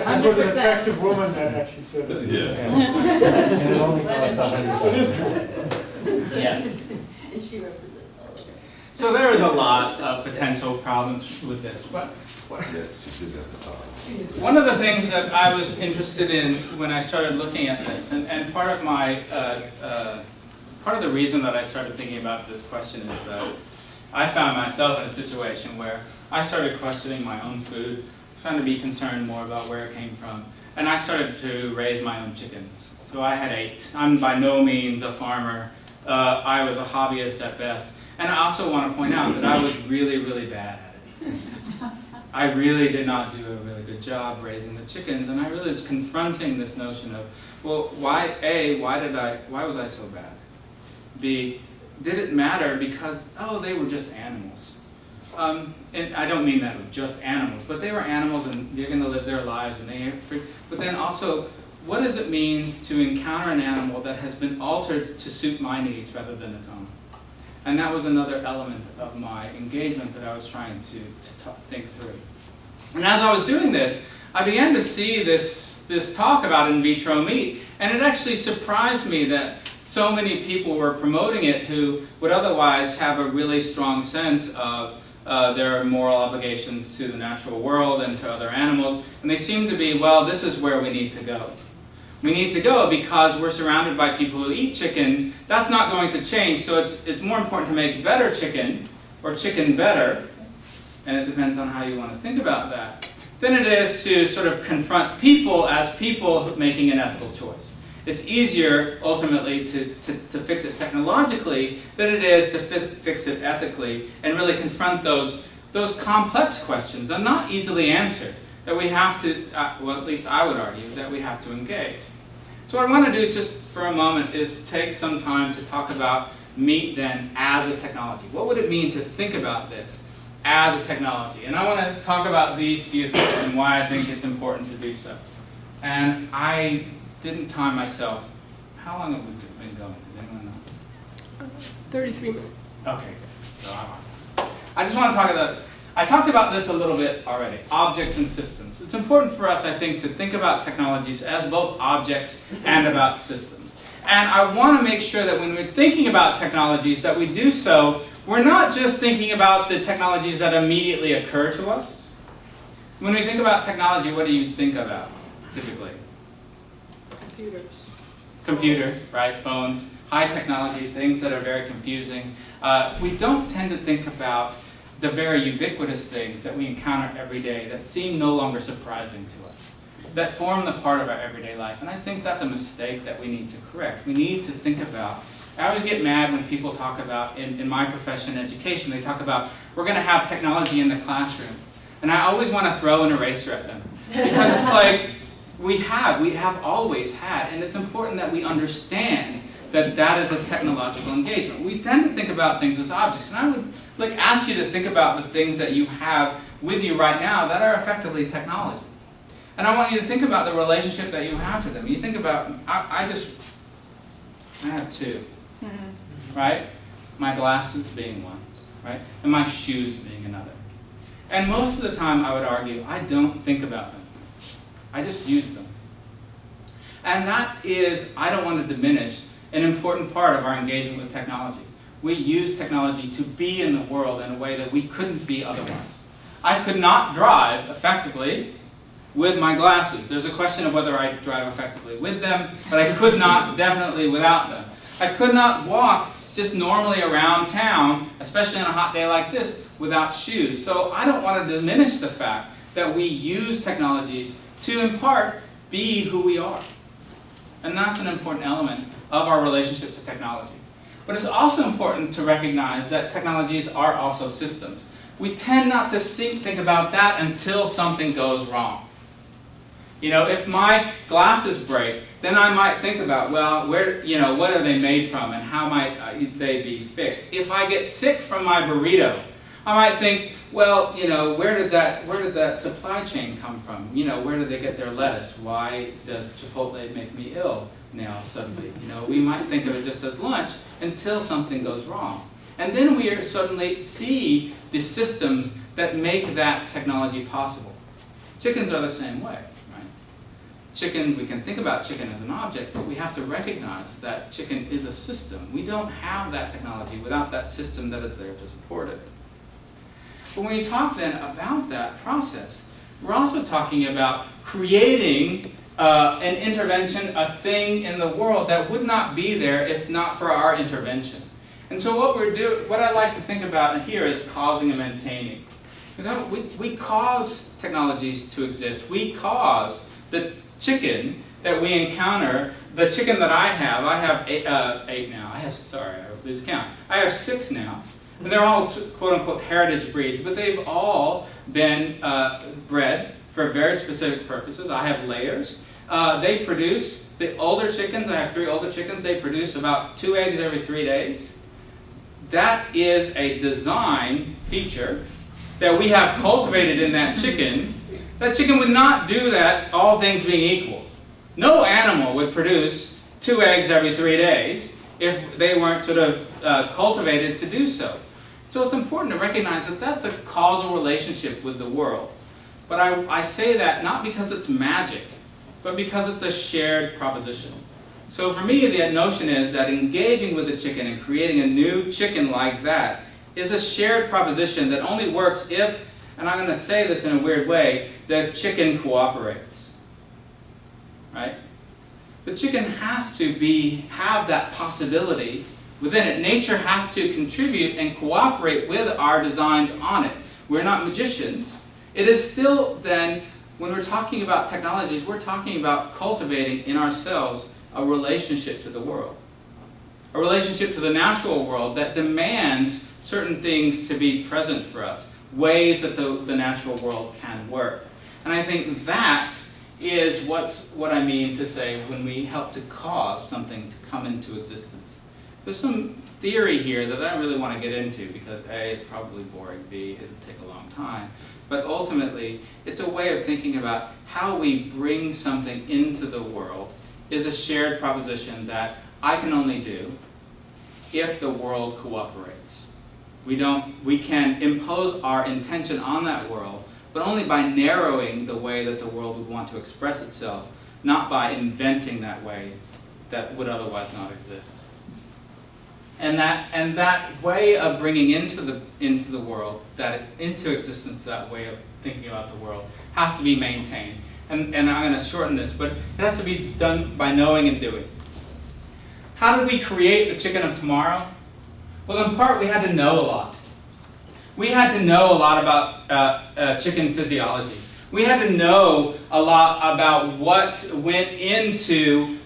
And it was an attractive woman that actually said it. Yes. And it only cost It is $100. true. Yeah. And she represents all of it. So there is a lot of potential problems with this. But Yes, you did have to talk. one of the things that I was interested in when I started looking at this, and part of my part of the reason that I started thinking about this question is that I found myself in a situation where I started questioning my own food, trying to be concerned more about where it came from, and I started to raise my own chickens. So I had 8. I'm by no means a farmer. I was a hobbyist at best. And I also want to point out that I was really, really bad at it. I really did not do a really good job raising the chickens, and I really was confronting this notion of, well, why was I so bad? B, did it matter because, oh, they were just animals. And I don't mean that with just animals, but they were animals and they're going to live their lives and they are free. But then also, what does it mean to encounter an animal that has been altered to suit my needs rather than its own? And that was another element of my engagement that I was trying to think through. And as I was doing this, I began to see this talk about in vitro meat, and it actually surprised me that so many people were promoting it who would otherwise have a really strong sense of their moral obligations to the natural world and to other animals, and they seem to be, well, this is where we need to go. We need to go because we're surrounded by people who eat chicken. That's not going to change, so it's more important to make better chicken, or chicken better, and it depends on how you want to think about that, than it is to sort of confront people as people making an ethical choice. It's easier, ultimately, to fix it technologically than it is to fix it ethically and really confront those complex questions that are not easily answered, that we have to, well, at least I would argue, that we have to engage. So what I want to do just for a moment is take some time to talk about meat then as a technology. What would it mean to think about this as a technology? And I want to talk about these few things and why I think it's important to do so. And I didn't time myself. How long have we been going? Does anyone know? 33 minutes. Okay, good. So I just want to talk about, I talked about this a little bit already, objects and systems. It's important for us, I think, to think about technologies as both objects and about systems. And I want to make sure that when we're thinking about technologies, that we do so, we're not just thinking about the technologies that immediately occur to us. When we think about technology, what do you think about, typically? Computers. Computers, right? Phones, high technology, things that are very confusing. We don't tend to think about the very ubiquitous things that we encounter every day that seem no longer surprising to us, that form the part of our everyday life. And I think that's a mistake that we need to correct. We need to think about, I always get mad when people talk about, in my profession, education, they talk about, we're going to have technology in the classroom. And I always want to throw an eraser at them. Because it's like, We have always had, and it's important that we understand that that is a technological engagement. We tend to think about things as objects, and I would ask you to think about the things that you have with you right now that are effectively technology. And I want you to think about the relationship that you have to them. You think about, I have two, right? My glasses being one, right? And my shoes being another. And most of the time, I would argue, I don't think about them. I just use them. And that is, I don't want to diminish an important part of our engagement with technology. We use technology to be in the world in a way that we couldn't be otherwise. I could not drive effectively with my glasses. There's a question of whether I drive effectively with them, but I could not definitely without them. I could not walk just normally around town, especially on a hot day like this, without shoes. So I don't want to diminish the fact that we use technologies to, in part, be who we are. And that's an important element of our relationship to technology. But it's also important to recognize that technologies are also systems. We tend not to think about that until something goes wrong. You know, if my glasses break, then I might think about, well, what are they made from and how might they be fixed? If I get sick from my burrito, I might think, well, where did that supply chain come from? Where did they get their lettuce? Why does Chipotle make me ill now suddenly? We might think of it just as lunch until something goes wrong. And then we suddenly see the systems that make that technology possible. Chickens are the same way. Chicken, we can think about chicken as an object, but we have to recognize that chicken is a system. We don't have that technology without that system that is there to support it. But when we talk then about that process, we're also talking about creating an intervention, a thing in the world that would not be there if not for our intervention. And so what I like to think about here is causing and maintaining. We cause technologies to exist. We cause the chicken that we encounter, the chicken that I have eight now. I lose count. I have 6 now. And they're all quote-unquote heritage breeds, but they've all been bred for very specific purposes. I have layers. They produce, the older chickens, I have 3 older chickens, they produce about 2 eggs every 3 days. That is a design feature that we have cultivated in that chicken. That chicken would not do that, all things being equal. No animal would produce 2 eggs every 3 days if they weren't sort of cultivated to do so. So it's important to recognize that that's a causal relationship with the world. But I say that not because it's magic, but because it's a shared proposition. So for me, the notion is that engaging with the chicken and creating a new chicken like that is a shared proposition that only works if, and I'm going to say this in a weird way, the chicken cooperates. Right? The chicken has to have that possibility within it. Nature has to contribute and cooperate with our designs on it. We're not magicians. It is still then, when we're talking about technologies, we're talking about cultivating in ourselves a relationship to the world. A relationship to the natural world that demands certain things to be present for us. Ways that the natural world can work. And I think that is what I mean to say when we help to cause something to come into existence. There's some theory here that I don't really want to get into because A, it's probably boring, B, it'll take a long time. But ultimately, it's a way of thinking about how we bring something into the world is a shared proposition that I can only do if the world cooperates. We can impose our intention on that world, but only by narrowing the way that the world would want to express itself, not by inventing that way that would otherwise not exist. And that way of bringing into the world, into existence, that way of thinking about the world, has to be maintained. And I'm going to shorten this, but it has to be done by knowing and doing. How did we create the chicken of tomorrow? Well, in part, we had to know a lot. We had to know a lot about chicken physiology. We had to know a lot about what went into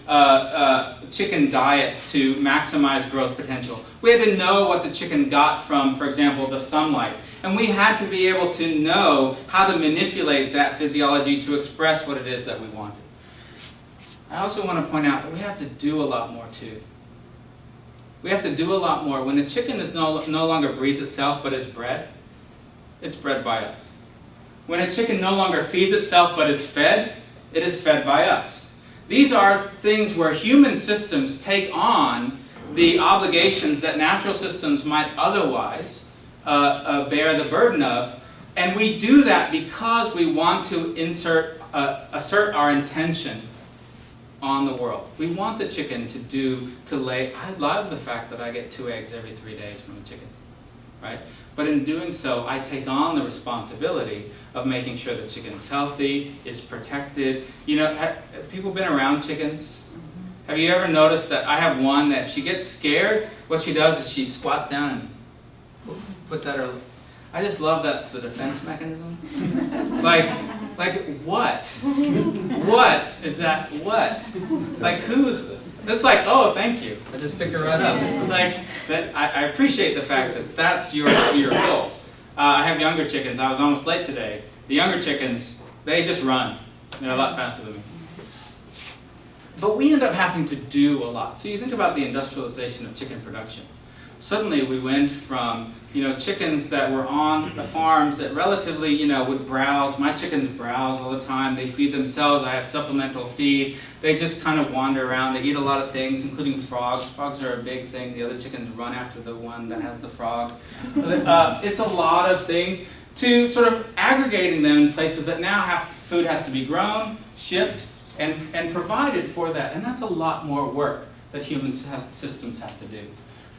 chicken diet to maximize growth potential. We had to know what the chicken got from, for example, the sunlight. And we had to be able to know how to manipulate that physiology to express what it is that we wanted. I also want to point out that we have to do a lot more too. We have to do a lot more. When a chicken is no longer breeds itself but is bred, it's bred by us. When a chicken no longer feeds itself but is fed, it is fed by us. These are things where human systems take on the obligations that natural systems might otherwise bear the burden of, and we do that because we want to assert our intention on the world. We want the chicken to lay. I love the fact that I get 2 eggs every 3 days from a chicken, right? But in doing so, I take on the responsibility of making sure the chicken's healthy, is protected. You know, have people been around chickens? Have you ever noticed that I have one that if she gets scared, what she does is she squats down and puts out her. I just love that's the defense mechanism. Like what? What is that? What? Like who's? It's like, oh, thank you. I just pick her right up. It's like that. I appreciate the fact that that's your goal. I have younger chickens. I was almost late today. The younger chickens, they just run. They're a lot faster than me. But we end up having to do a lot. So you think about the industrialization of chicken production. Suddenly we went from, chickens that were on the farms that relatively, would browse. My chickens browse all the time. They feed themselves. I have supplemental feed. They just kind of wander around. They eat a lot of things, including frogs. Frogs are a big thing. The other chickens run after the one that has the frog. It's a lot of things to sort of aggregating them in places that now food has to be grown, shipped, and provided for that. And that's a lot more work that human systems have to do,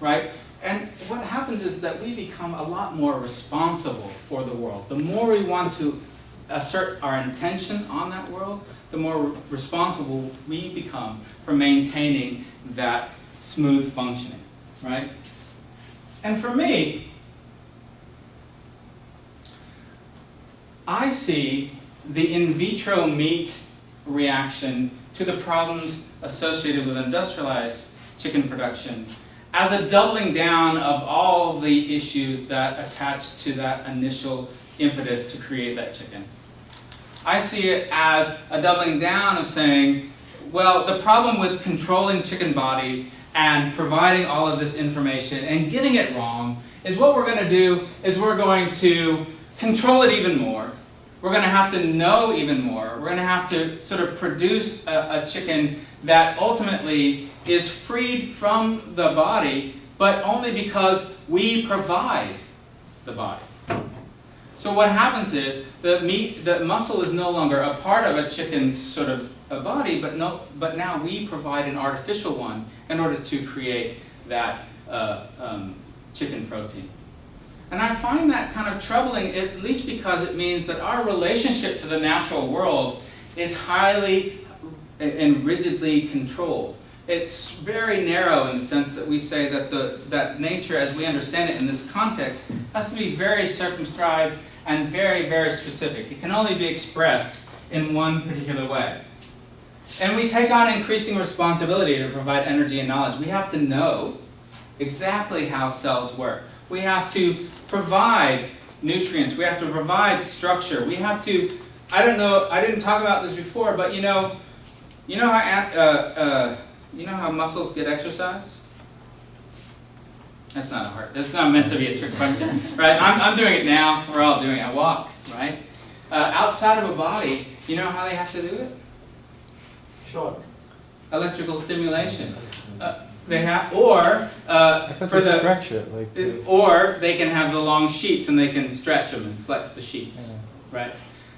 right? And what happens is that we become a lot more responsible for the world. The more we want to assert our intention on that world, the more responsible we become for maintaining that smooth functioning, right? And for me, I see the in vitro meat reaction to the problems associated with industrialized chicken production as a doubling down of all the issues that attach to that initial impetus to create that chicken. I see it as a doubling down of saying, well, the problem with controlling chicken bodies and providing all of this information and getting it wrong is what we're going to do is we're going to control it even more. We're going to have to know even more. We're going to have to sort of produce a chicken that ultimately is freed from the body, but only because we provide the body. So what happens is the muscle is no longer a part of a chicken's sort of a body, but now we provide an artificial one in order to create that chicken protein. And I find that kind of troubling, at least because it means that our relationship to the natural world is highly and rigidly controlled. It's very narrow in the sense that we say that that nature, as we understand it in this context, has to be very circumscribed and very, very specific. It can only be expressed in one particular way. And we take on increasing responsibility to provide energy and knowledge. We have to know exactly how cells work. We have to provide nutrients. We have to provide structure. We have to, I don't know, I didn't talk about this before, but you know how muscles get exercise? That's not meant to be a trick question, right? I'm doing it now. We're all doing it. I walk, right? Outside of a body, you know how they have to do it? Sure. Electrical stimulation. They have, or I thought they stretch it, or they can have the long sheets and they can stretch them and flex the sheets, right?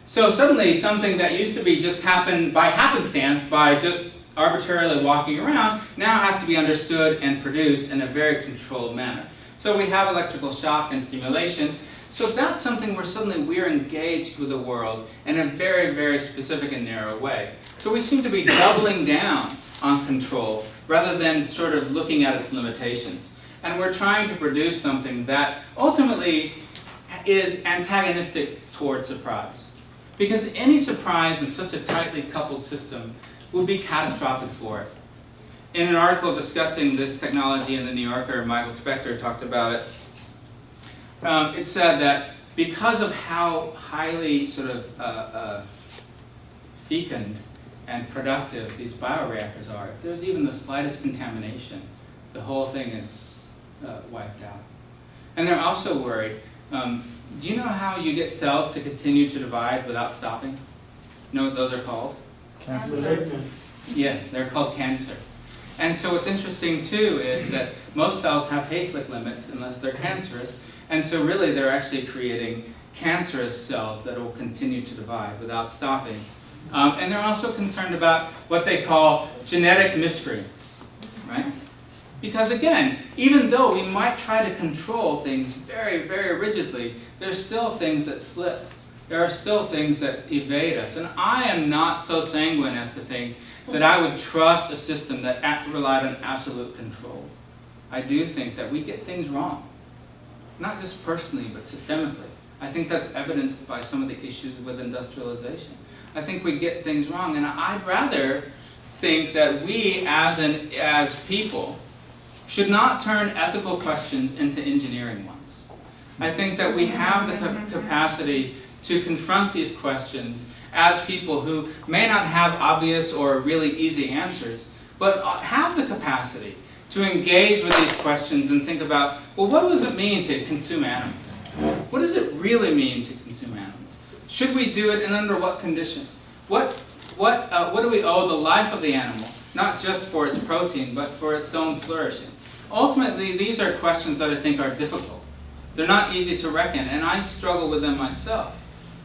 So suddenly something that used to be just happen by happenstance, by just arbitrarily walking around, now has to be understood and produced in a very controlled manner. So we have electrical shock and stimulation. So that's something where suddenly we're engaged with the world in a very, very specific and narrow way. So we seem to be doubling down on control rather than sort of looking at its limitations. And we're trying to produce something that ultimately is antagonistic toward surprise. Because any surprise in such a tightly coupled system would be catastrophic for it. In an article discussing this technology in the New Yorker, Michael Spector talked about it. It said that because of how highly sort of fecund and productive these bioreactors are, if there's even the slightest contamination, the whole thing is wiped out. And they're also worried. Do you know how you get cells to continue to divide without stopping? You know what those are called? Malignant. Yeah, they're called cancer. And so what's interesting too is that most cells have Hayflick limits unless they're cancerous. And so really they're actually creating cancerous cells that will continue to divide without stopping. And they're also concerned about what they call genetic miscreants, right? Because again, even though we might try to control things very, very rigidly, there's still things that slip. There are still things that evade us. And I am not so sanguine as to think that I would trust a system that relied on absolute control. I do think that we get things wrong. Not just personally, but systemically. I think that's evidenced by some of the issues with industrialization. I think we get things wrong, and I'd rather think that we as people should not turn ethical questions into engineering ones. I think that we have the capacity to confront these questions as people who may not have obvious or really easy answers, but have the capacity to engage with these questions and think about, well, what does it mean to consume animals? What does it really mean to consume animals? Should we do it and under what conditions? What do we owe the life of the animal, not just for its protein, but for its own flourishing? Ultimately, these are questions that I think are difficult. They're not easy to reckon, and I struggle with them myself.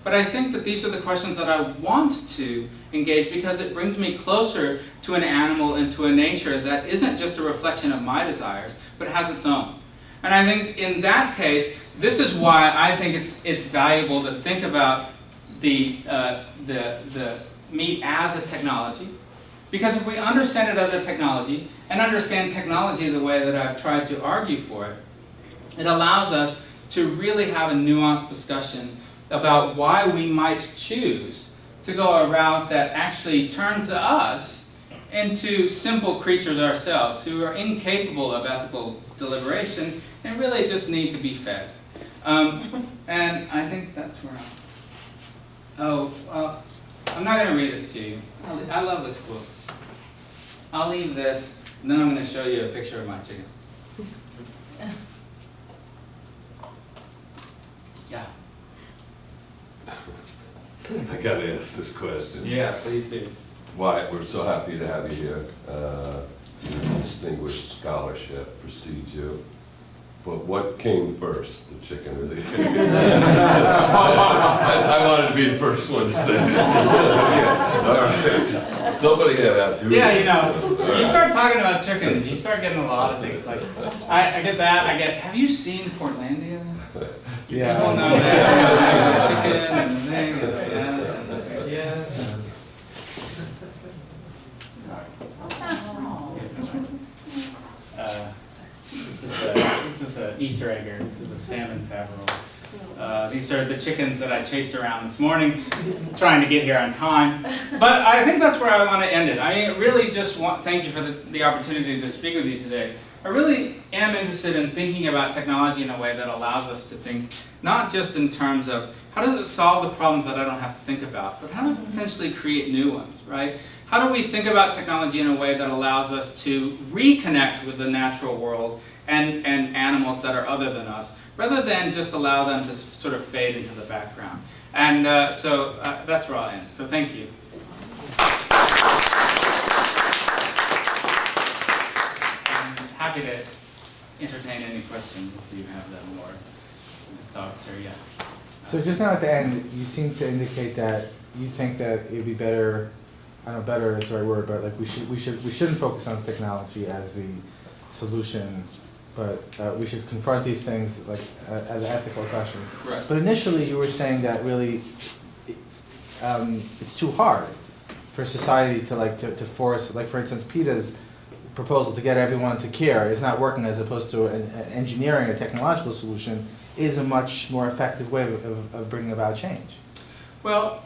But I think that these are the questions that I want to engage because it brings me closer to an animal and to a nature that isn't just a reflection of my desires, but has its own. And I think in that case, this is why I think it's valuable to think about the meat as a technology. Because if we understand it as a technology, and understand technology the way that I've tried to argue for it, it allows us to really have a nuanced discussion about why we might choose to go a route that actually turns us into simple creatures ourselves who are incapable of ethical deliberation and really just need to be fed. And I think that's where I'm not going to read this to you. I love this quote. I'll leave this, and then I'm going to show you a picture of my chickens. Yeah. I gotta ask this question. Yeah, please do. Wyatt, we're so happy to have you here. Your distinguished scholarship precedes you. But what came first, the chicken or the egg? I wanted to be the first one to say it. Okay, all right. Somebody had that too. Yeah, you know, you start talking about chickens, you start getting a lot of things. Like, I get that, have you seen Portlandia? Yeah. People know that. Chicken and the thing, and yes. This is an Easter egg here. This is a salmon favorole. These are the chickens that I chased around this morning, trying to get here on time. But I think that's where I want to end it. I really just thank you for the opportunity to speak with you today. I really am interested in thinking about technology in a way that allows us to think not just in terms of how does it solve the problems that I don't have to think about, but how does it potentially create new ones, right? How do we think about technology in a way that allows us to reconnect with the natural world and animals that are other than us, rather than just allow them to sort of fade into the background? And so that's where I'll end. So thank you. I'm happy to entertain any questions if you have them or thoughts or So just now at the end, you seem to indicate that you think that it'd be better, I don't know, better is the right word, but like we shouldn't focus on technology as the solution, but we should confront these things like as ethical questions. Correct. But initially you were saying that really it's too hard for society to force, like for instance, PETA's proposal to get everyone to care is not working, as opposed to engineering a technological solution is a much more effective way of bringing about change. Well,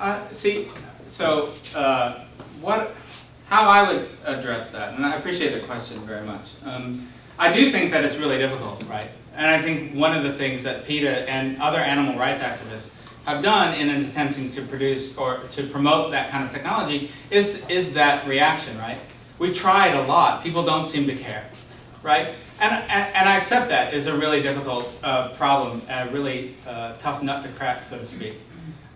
how I would address that, and I appreciate the question very much. I do think that it's really difficult, right? And I think one of the things that PETA and other animal rights activists have done in an attempting to produce or to promote that kind of technology is that reaction, right? We tried a lot. People don't seem to care, right? And I accept that is a really difficult problem, a really tough nut to crack, so to speak.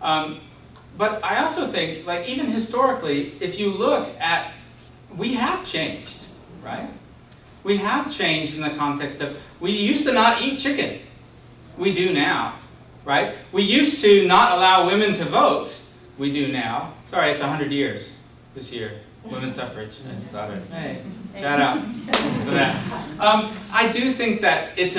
But I also think, like, even historically, if you look at, we have changed, right? We have changed in the context of, we used to not eat chicken. We do now, right? We used to not allow women to vote. We do now. Sorry, it's 100 years this year. Women's suffrage. I just thought it. Hey, shout out for that. I do think that it's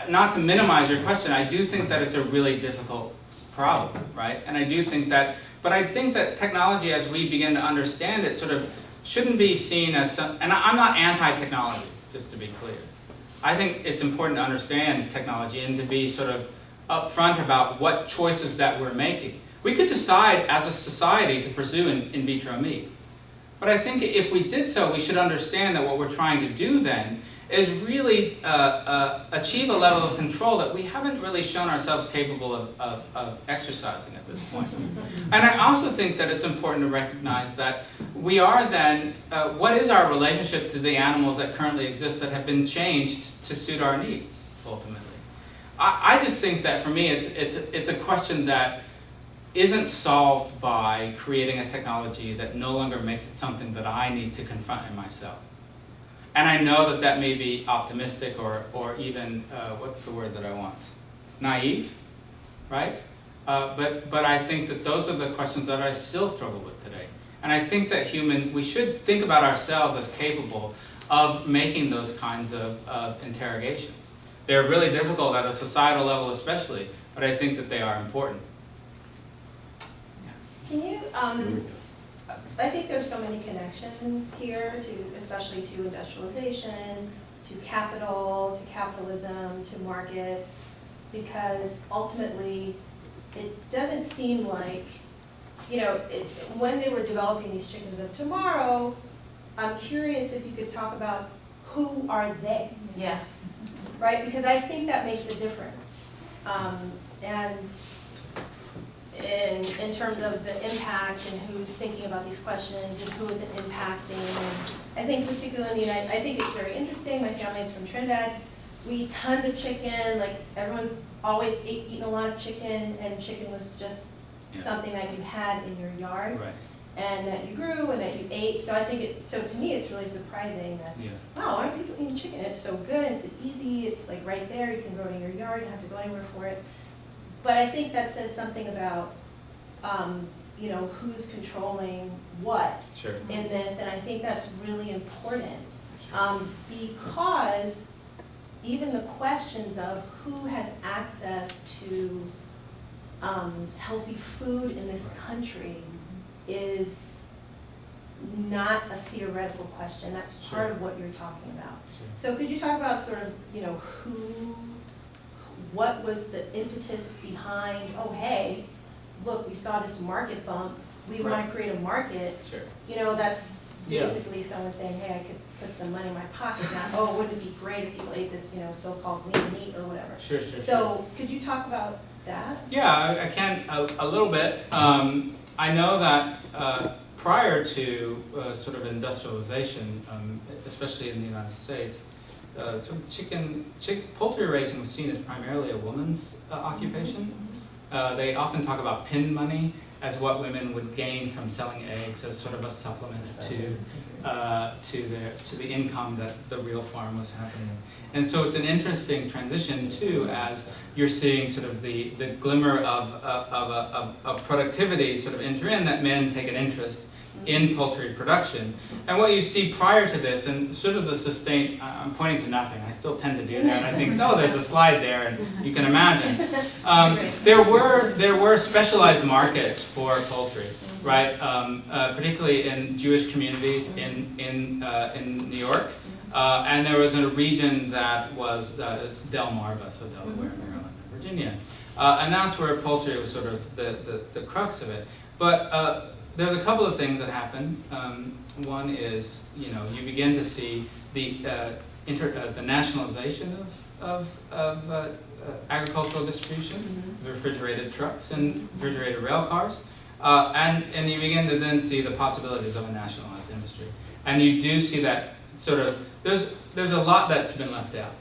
not to minimize your question, I do think that it's a really difficult problem, right? And I do think that, but I think that technology, as we begin to understand it, sort of shouldn't be seen as some, and I'm not anti-technology, just to be clear. I think it's important to understand technology and to be sort of upfront about what choices that we're making. We could decide as a society to pursue in vitro meat. But I think if we did so, we should understand that what we're trying to do then is really achieve a level of control that we haven't really shown ourselves capable of exercising at this point. And I also think that it's important to recognize that we are then, what is our relationship to the animals that currently exist that have been changed to suit our needs, ultimately? I just think that for me, it's a question that isn't solved by creating a technology that no longer makes it something that I need to confront in myself. And I know that that may be optimistic or even, what's the word that I want? Naive, right? But I think that those are the questions that I still struggle with today. And I think that humans, we should think about ourselves as capable of making those kinds of interrogations. They're really difficult at a societal level especially, but I think that they are important. Can you, I think there's so many connections here to, especially to industrialization, to capital, to capitalism, to markets, because ultimately it doesn't seem like, you know, when they were developing these chickens of tomorrow, I'm curious if you could talk about who are they? Yes. Right, because I think that makes a difference. And in terms of the impact and who's thinking about these questions and who isn't impacting. And I think particularly in the United, I think it's very interesting. My family is from Trinidad. We eat tons of chicken. Like everyone's always eaten a lot of chicken, and chicken was just something that you had in your yard, Right. and that you grew and that you ate. So I think so to me, it's really surprising that wow, aren't people eating chicken? It's so good. It's easy. It's like right there. You can grow it in your yard. You don't have to go anywhere for it. But I think that says something about, you know, who's controlling what in this, and I think that's really important because even the questions of who has access to healthy food in this country is not a theoretical question. That's part of what you're talking about. So could you talk about sort of, you know, what was the impetus behind, oh, hey, look, we saw this market bump, we want to create a market. You know, that's basically someone saying, hey, I could put some money in my pocket now. Oh, wouldn't it be great if people ate this, you know, so-called lean meat or whatever. So could you talk about that? Yeah, I can a little bit. I know that prior to sort of industrialization, especially in the United States, sort of poultry raising was seen as primarily a woman's occupation. They often talk about pin money as what women would gain from selling eggs as sort of a supplement to the income that the real farm was happening. And so it's an interesting transition too, as you're seeing sort of the glimmer of productivity sort of enter in, that men take an interest in poultry production. And what you see prior to this, and sort of the sustained, I'm pointing to nothing, I still tend to do that. I think, oh, there's a slide there, and you can imagine. There were specialized markets for poultry, right? Particularly in Jewish communities in New York. And there was a region that was Delmarva, so Delaware, Maryland, and Virginia. And that's where poultry was sort of the crux of it. But there's a couple of things that happen. One is, you know, you begin to see the nationalization of agricultural distribution, the refrigerated trucks and refrigerated rail cars, and you begin to then see the possibilities of a nationalized industry. And you do see that sort of, there's a lot that's been left out.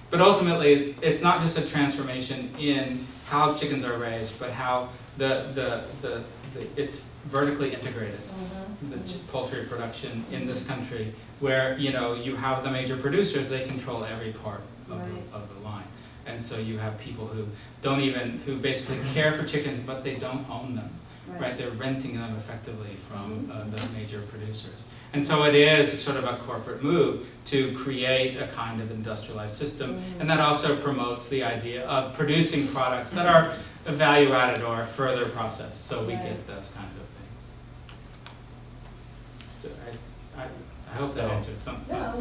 But ultimately, it's not just a transformation in how chickens are raised, but how it's vertically integrated, the poultry production in this country, where you have the major producers, they control every part of the line. And so you have people who who basically care for chickens, but they don't own them, right? They're renting them effectively from the major producers. And so it is sort of a corporate move to create a kind of industrialized system, and that also promotes the idea of producing products that are value added or further processed, so we get those kinds of things. So I hope that answered somebody.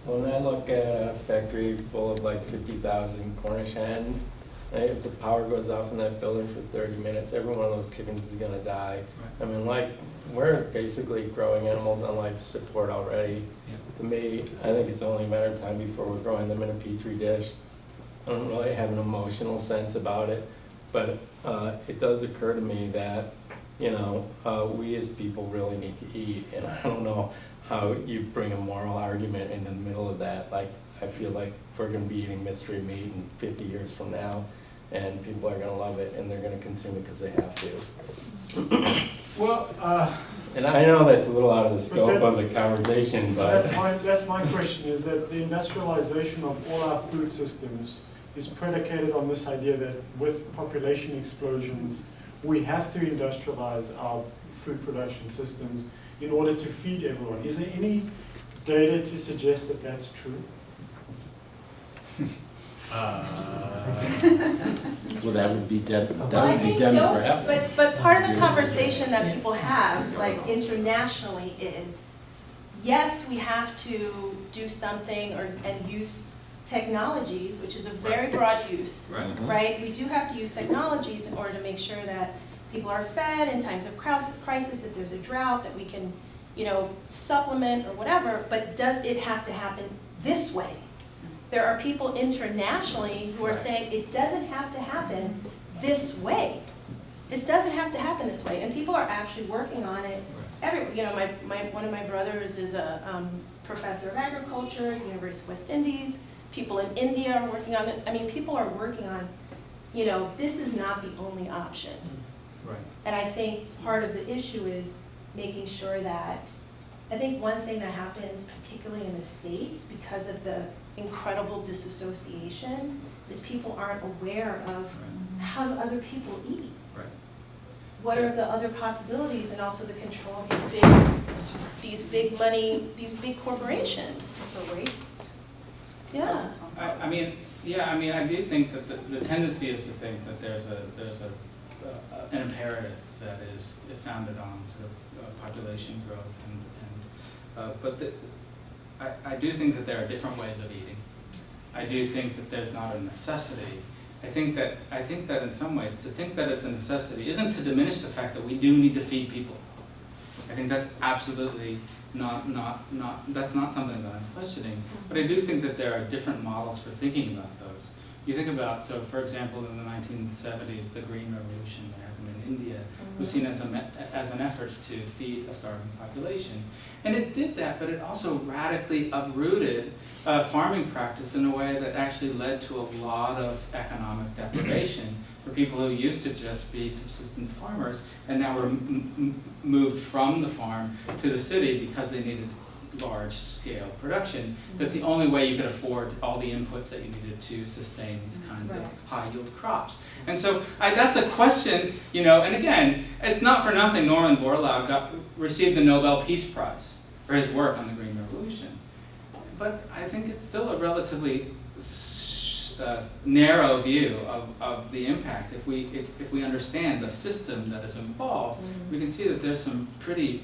When I look at a factory full of like 50,000 Cornish hens, if the power goes off in that building for 30 minutes, every one of those chickens is gonna die. Right. I mean, like, we're basically growing animals on life support already. Yeah. To me, I think it's only a matter of time before we're growing them in a petri dish. I don't really have an emotional sense about it, but it does occur to me that, we as people really need to eat, and I don't know how you bring a moral argument in the middle of that. Like, I feel like we're gonna be eating mystery meat in 50 years from now, and people are gonna love it, and they're gonna consume it because they have to. Well, And I know that's a little out of the scope of the conversation, but that's my question, is that the industrialization of all our food systems is predicated on this idea that with population explosions, we have to industrialize our food production systems in order to feed everyone. Is there any data to suggest that that's true? Well, that would be Well, I think demographic. but part of the conversation that people have, like internationally, is yes, we have to do something and use technologies, which is a very broad use, right? We do have to use technologies in order to make sure that people are fed in times of crisis, if there's a drought, that we can, supplement or whatever, but does it have to happen this way? There are people internationally who are saying it doesn't have to happen this way. It doesn't have to happen this way, and people are actually working on it. One of my brothers is a professor of agriculture at the University of West Indies. People in India are working on this. I mean, people are working on, this is not the only option. Right. And I think part of the issue is making sure that, I think one thing that happens, particularly in the States, because of the incredible disassociation, is people aren't aware of how do other people eat. Right. What are the other possibilities, and also the control of these big money, these big corporations. So waste. Yeah. I do think that the tendency is to think that there's an imperative that is founded on sort of population growth but I do think that there are different ways of eating. I do think that there's not a necessity. I think that in some ways, to think that it's a necessity isn't to diminish the fact that we do need to feed people. I think that's absolutely that's not something that I'm questioning. But I do think that there are different models for thinking about those. You think about, so for example, in the 1970s, the Green Revolution that happened in India was seen as an effort to feed a starving population. And it did that, but it also radically uprooted farming practice in a way that actually led to a lot of economic deprivation for people who used to just be subsistence farmers and now were moved from the farm to the city because they needed large-scale production, that the only way you could afford all the inputs that you needed to sustain these kinds of high-yield crops. And so that's a question, and again, it's not for nothing Norman Borlaug received the Nobel Peace Prize for his work on the Green Revolution. But I think it's still a relatively narrow view of the impact. If we understand the system that is involved, we can see that there's some pretty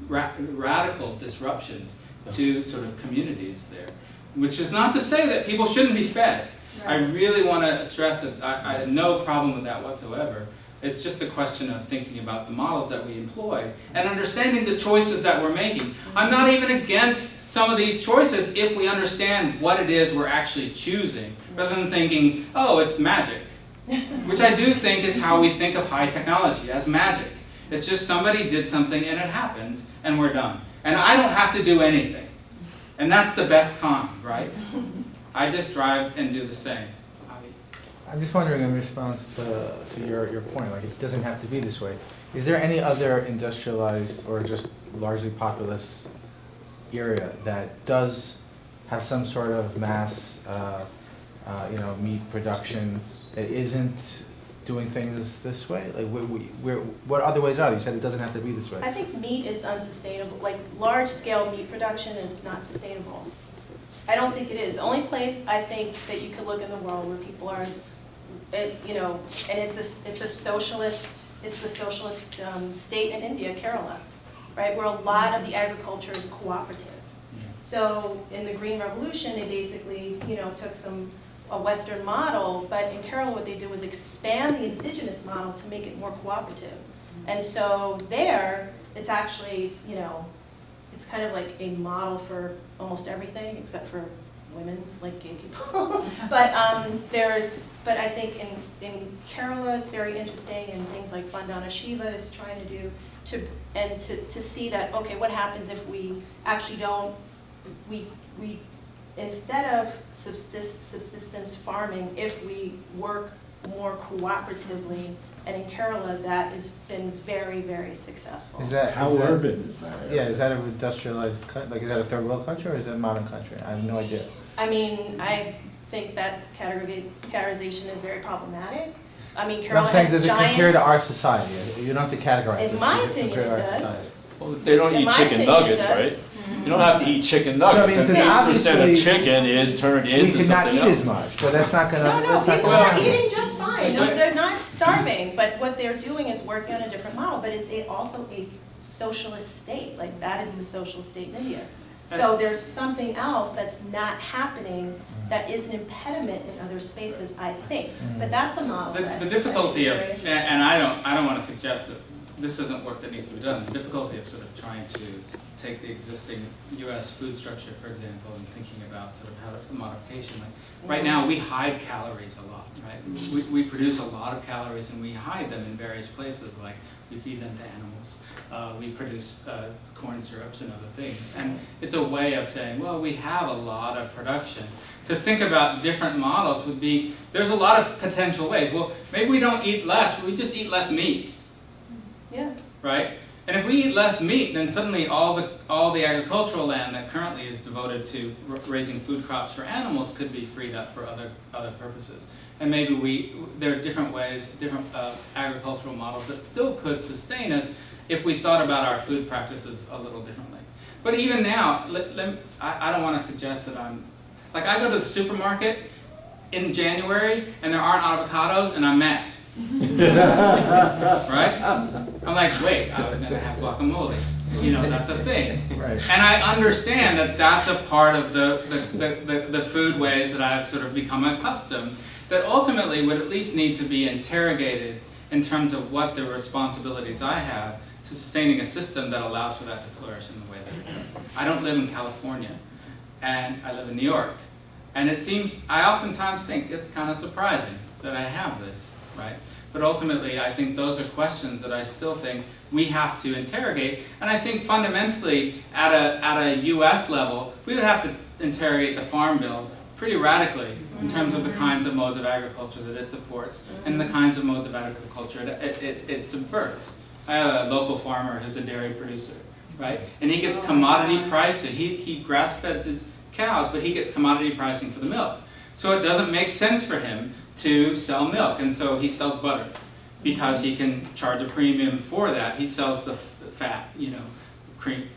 radical disruptions to sort of communities there, which is not to say that people shouldn't be fed. Right. I really want to stress that I have no problem with that whatsoever. It's just a question of thinking about the models that we employ and understanding the choices that we're making. I'm not even against some of these choices if we understand what it is we're actually choosing, rather than thinking, oh, it's magic. Which I do think is how we think of high technology, as magic. It's just somebody did something and it happens and we're done. And I don't have to do anything. And that's the best kind, right? I just drive and do the same. I'm just wondering in response to your point, like it doesn't have to be this way. Is there any other industrialized or just largely populous area that does have some sort of mass, meat production that isn't doing things this way? Like, what other ways are there? You said it doesn't have to be this way. I think meat is unsustainable, like large-scale meat production is not sustainable. I don't think it is. The only place I think that you could look in the world where people are, and it's the socialist state in India, Kerala, right, where a lot of the agriculture is cooperative. So in the Green Revolution, they basically, took a Western model, but in Kerala what they did was expand the indigenous model to make it more cooperative. And so there, it's actually, it's kind of like a model for almost everything except for women, like gay people. but I think in Kerala it's very interesting, and things like Vandana Shiva is trying to do to see that, okay, what happens if we actually we instead of subsistence farming, if we work more cooperatively, and in Kerala that has been very, very successful. How urban is that? Yeah, is that an industrialized, like is that a third world country or is it a modern country? I have no idea. I mean, I think that categorization is very problematic. I mean, Kerala I'm saying, has does it giant. compare to our society? You don't have to categorize it. In my Does opinion, compare to it our does. society? Well, they don't In eat my chicken opinion, it nuggets, does. right? You don't have to eat chicken nuggets. No, I mean, because 80% of obviously chicken is turned We into could not something eat else. as much, but that's not gonna. No, that's not people gonna are happen. eating just fine. No, they're not starving, but what they're doing is working on a different model, but it's also a socialist state, like that is the socialist state in India. So there's something else that's not happening that is an impediment in other spaces, I think, but that's a model. The difficulty of, and I don't want to suggest that this isn't work that needs to be done, the difficulty of sort of trying to take the existing US food structure, for example, and thinking about sort of how the modification, like right now we hide calories a lot, right? We produce a lot of calories and we hide them in various places, like we feed them to animals, we produce corn syrups and other things, and it's a way of saying, well, we have a lot of production. To think about different models would be, there's a lot of potential ways. Well, maybe we don't eat less, but we just eat less meat. Yeah. Right? And if we eat less meat, then suddenly all the agricultural land that currently is devoted to raising food crops for animals could be freed up for other purposes. And maybe there are different ways, different agricultural models that still could sustain us if we thought about our food practices a little differently. But even now, I don't want to suggest that like I go to the supermarket in January and there aren't avocados and I'm mad. Right? I'm like, wait, I was going to have guacamole. That's a thing. Right. And I understand that that's a part of the food ways that I've sort of become accustomed, that ultimately would at least need to be interrogated in terms of what the responsibilities I have to sustaining a system that allows for that to flourish in the way that it does. I don't live in California, and I live in New York. And I oftentimes think it's kind of surprising that I have this, right? But ultimately, I think those are questions that I still think we have to interrogate. And I think fundamentally, at a US level, we would have to interrogate the Farm Bill pretty radically in terms of the kinds of modes of agriculture that it supports and the kinds of modes of agriculture it subverts. I have a local farmer who's a dairy producer, right? And he gets commodity pricing. He grass-feds his cows, but he gets commodity pricing for the milk. So it doesn't make sense for him to sell milk, and so he sells butter because he can charge a premium for that. He sells the fat, cream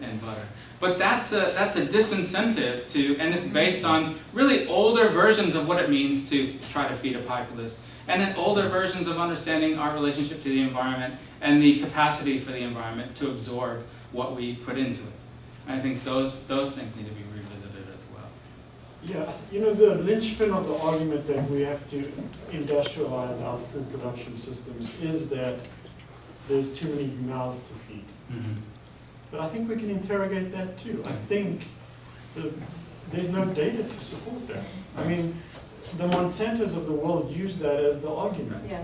and butter. But that's a disincentive and it's based on really older versions of what it means to try to feed a populace, and then older versions of understanding our relationship to the environment and the capacity for the environment to absorb what we put into it. And I think those things need to be revisited as well. Yeah, you know, the linchpin of the argument that we have to industrialize our food production systems is that there's too many mouths to feed. But I think we can interrogate that too. I think there's no data to support that. I mean, the Monsantos of the world use that as the argument. Yeah.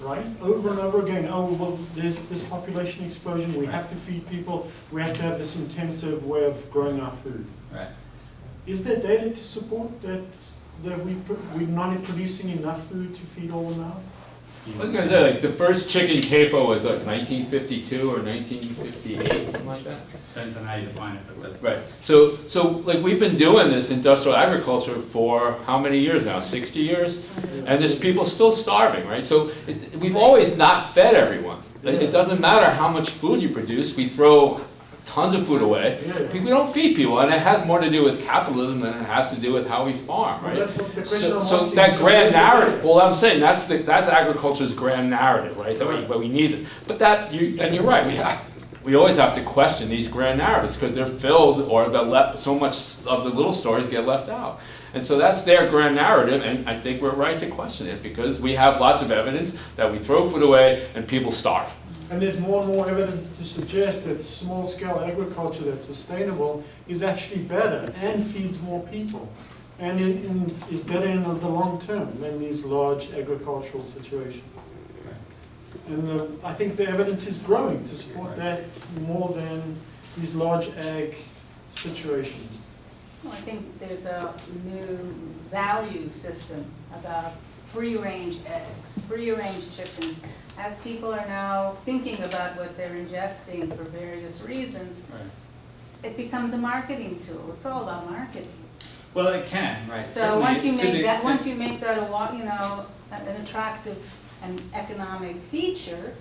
Right? Over and over again, oh, well, there's this population explosion, we have to feed people, we have to have this intensive way of growing our food. Right. Is there data to support that we're not producing enough food to feed all the mouths? I was gonna say, like, the first chicken CAFO was like 1952 or 1958, something like that. Depends on how you define it, but that's. Right. So like we've been doing this industrial agriculture for how many years now? 60 years? And there's people still starving, right? So we've always not fed everyone. It doesn't matter how much food you produce, we throw tons of food away. We don't feed people, and it has more to do with capitalism than it has to do with how we farm, right? So that grand narrative, well, I'm saying that's agriculture's grand narrative, right? That we need it. But and you're right, we always have to question these grand narratives because they're filled, or so much of the little stories get left out. And so that's their grand narrative, and I think we're right to question it because we have lots of evidence that we throw food away and people starve. And there's more and more evidence to suggest that small-scale agriculture that's sustainable is actually better and feeds more people, and is better in the long term than these large agricultural situations. And I think the evidence is growing to support that more than these large ag situations. Well, I think there's a new value system about free-range eggs, free-range chickens. As people are now thinking about what they're ingesting for various reasons, it becomes a marketing tool. It's all about marketing. Well, it can, right? So once you make that an attractive and economic feature,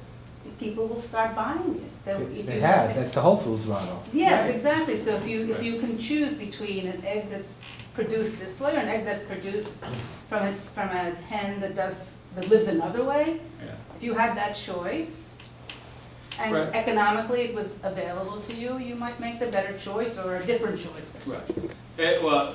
people will start buying it. They have. That's the Whole Foods model. Yes, exactly. So if you can choose between an egg that's produced this way or an egg that's produced from a hen that lives another way, if you had that choice and economically it was available to you, you might make the better choice or a different choice. Right. Well,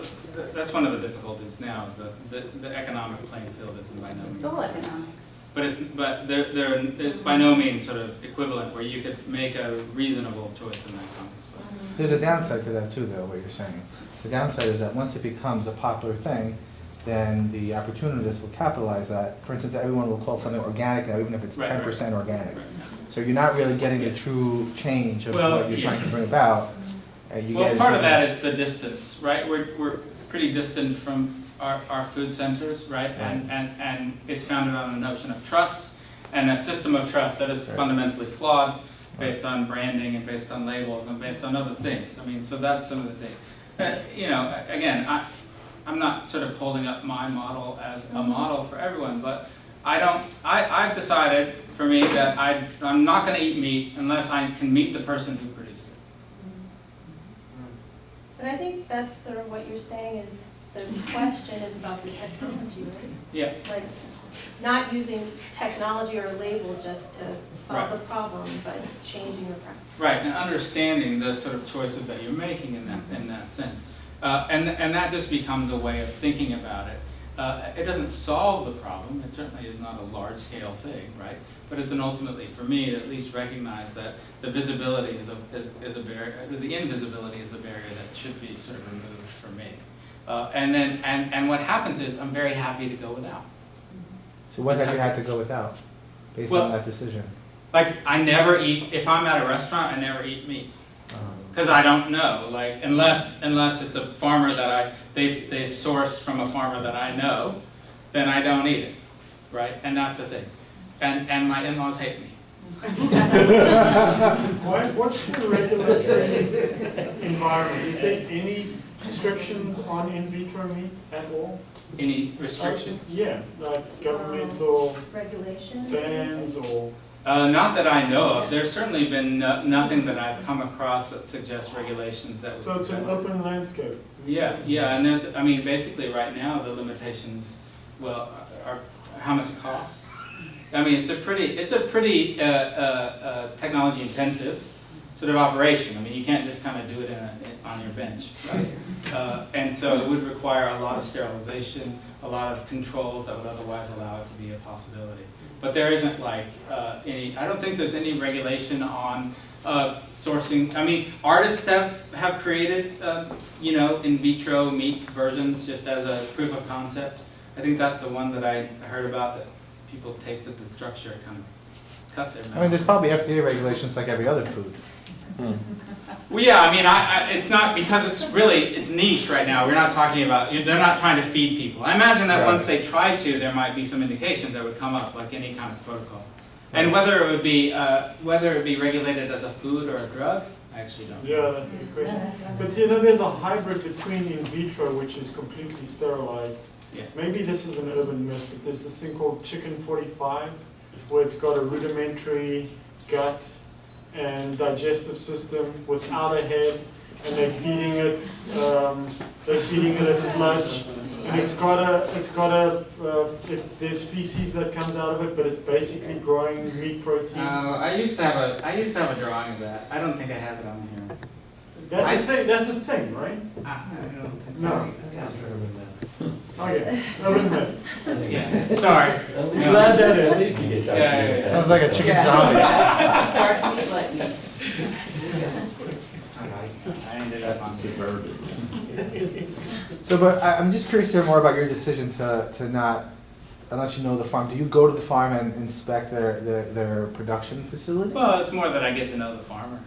that's one of the difficulties now is that the economic playing field isn't by no means. It's all economics. But it's by no means sort of equivalent where you could make a reasonable choice in that context. There's a downside to that too, though, what you're saying. The downside is that once it becomes a popular thing, then the opportunists will capitalize that. For instance, everyone will call something organic now, even if it's 10% organic. So you're not really getting the true change of what you're trying to bring about. Part of that is the distance, right? We're pretty distant from our food centers, right? And it's founded on a notion of trust and a system of trust that is fundamentally flawed based on branding and based on labels and based on other things. I mean, so that's some of the things. Again, I'm not sort of holding up my model as a model for everyone, but I've decided for me that I'm not going to eat meat unless I can meet the person who produced it. But I think that's sort of what you're saying is the question is about the technology, right? Yeah. Like not using technology or a label just to solve the problem, but changing your practice. Right, and understanding the sort of choices that you're making in that sense. And that just becomes a way of thinking about it. It doesn't solve the problem. It certainly is not a large-scale thing, right? But it's ultimately, for me, to at least recognize that the visibility is a barrier. The invisibility is a barrier that should be sort of removed for me. And what happens is I'm very happy to go without. So what have you had to go without, based on that decision? Like I never eat. If I'm at a restaurant, I never eat meat. Because I don't know, like unless it's a farmer that they sourced from a farmer that I know, then I don't eat it, right? And that's the thing. And my in-laws hate me. What's the regulatory environment? Is there any restrictions on in vitro meat at all? Any restrictions? Yeah, like governmental regulations, bans or. Not that I know of. There's certainly been nothing that I've come across that suggests regulations that would. So it's an open landscape. Yeah, and basically right now the limitations, are how much it costs. I mean, it's a pretty technology intensive sort of operation. I mean, you can't just kind of do it on your bench, right? And so it would require a lot of sterilization, a lot of controls that would otherwise allow it to be a possibility. But there isn't like I don't think there's any regulation on sourcing. I mean, artists have created, in vitro meat versions just as a proof of concept. I think that's the one that I heard about, that people tasted the structure, it kind of cut their mouth. I mean, there's probably FDA regulations like every other food. Well, yeah, I mean, it's not, because it's niche right now. We're not talking about, they're not trying to feed people. I imagine that once they try to, there might be some indications that would come up, like any kind of protocol. And whether it would be regulated as a food or a drug, I actually don't know. Yeah, that's a good question. But there's a hybrid between in vitro, which is completely sterilized. Yeah. Maybe this is an urban myth, but there's this thing called chicken 45, where it's got a rudimentary gut and digestive system without a head, and they're feeding it a sludge, and there's feces that comes out of it, but it's basically growing meat protein. I used to have a drawing of that. I don't think I have it on here. That's a thing, right? I don't think so. No. Okay, urban myth. Yeah, sorry. I'm glad that is. Yeah. Sounds like a chicken zombie. I ended up on suburban. So, but I'm just curious to hear more about your decision to not, unless you know the farm, do you go to the farm and inspect their production facility? Well, it's more that I get to know the farmer.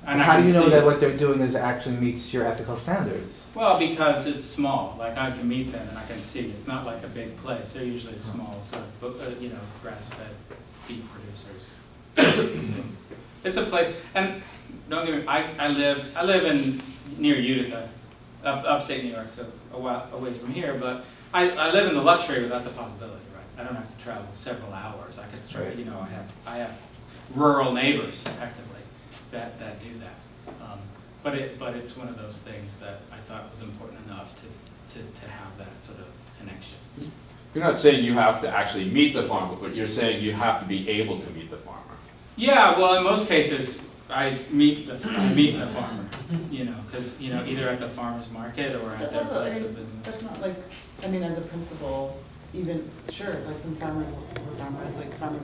And How I do can you know see- that what they're doing is actually meets your ethical standards? Well, because it's small. Like, I can meet them and I can see. It's not like a big place. They're usually small, sort of, grass-fed beef producers. It's a place, and don't get me, I live in near Utica, upstate New York, so a ways from here. But I live in the luxury, but that's a possibility, right? I don't have to travel several hours. I could, I have rural neighbors effectively that do that. But it's one of those things that I thought was important enough to have that sort of connection. You're not saying you have to actually meet the farmer, but you're saying you have to be able to meet the farmer. Yeah, well, in most cases, I meet the farmer, because either at the farmer's market or at their place of business. That's not like, I mean, as a principle, even, sure, like some farmers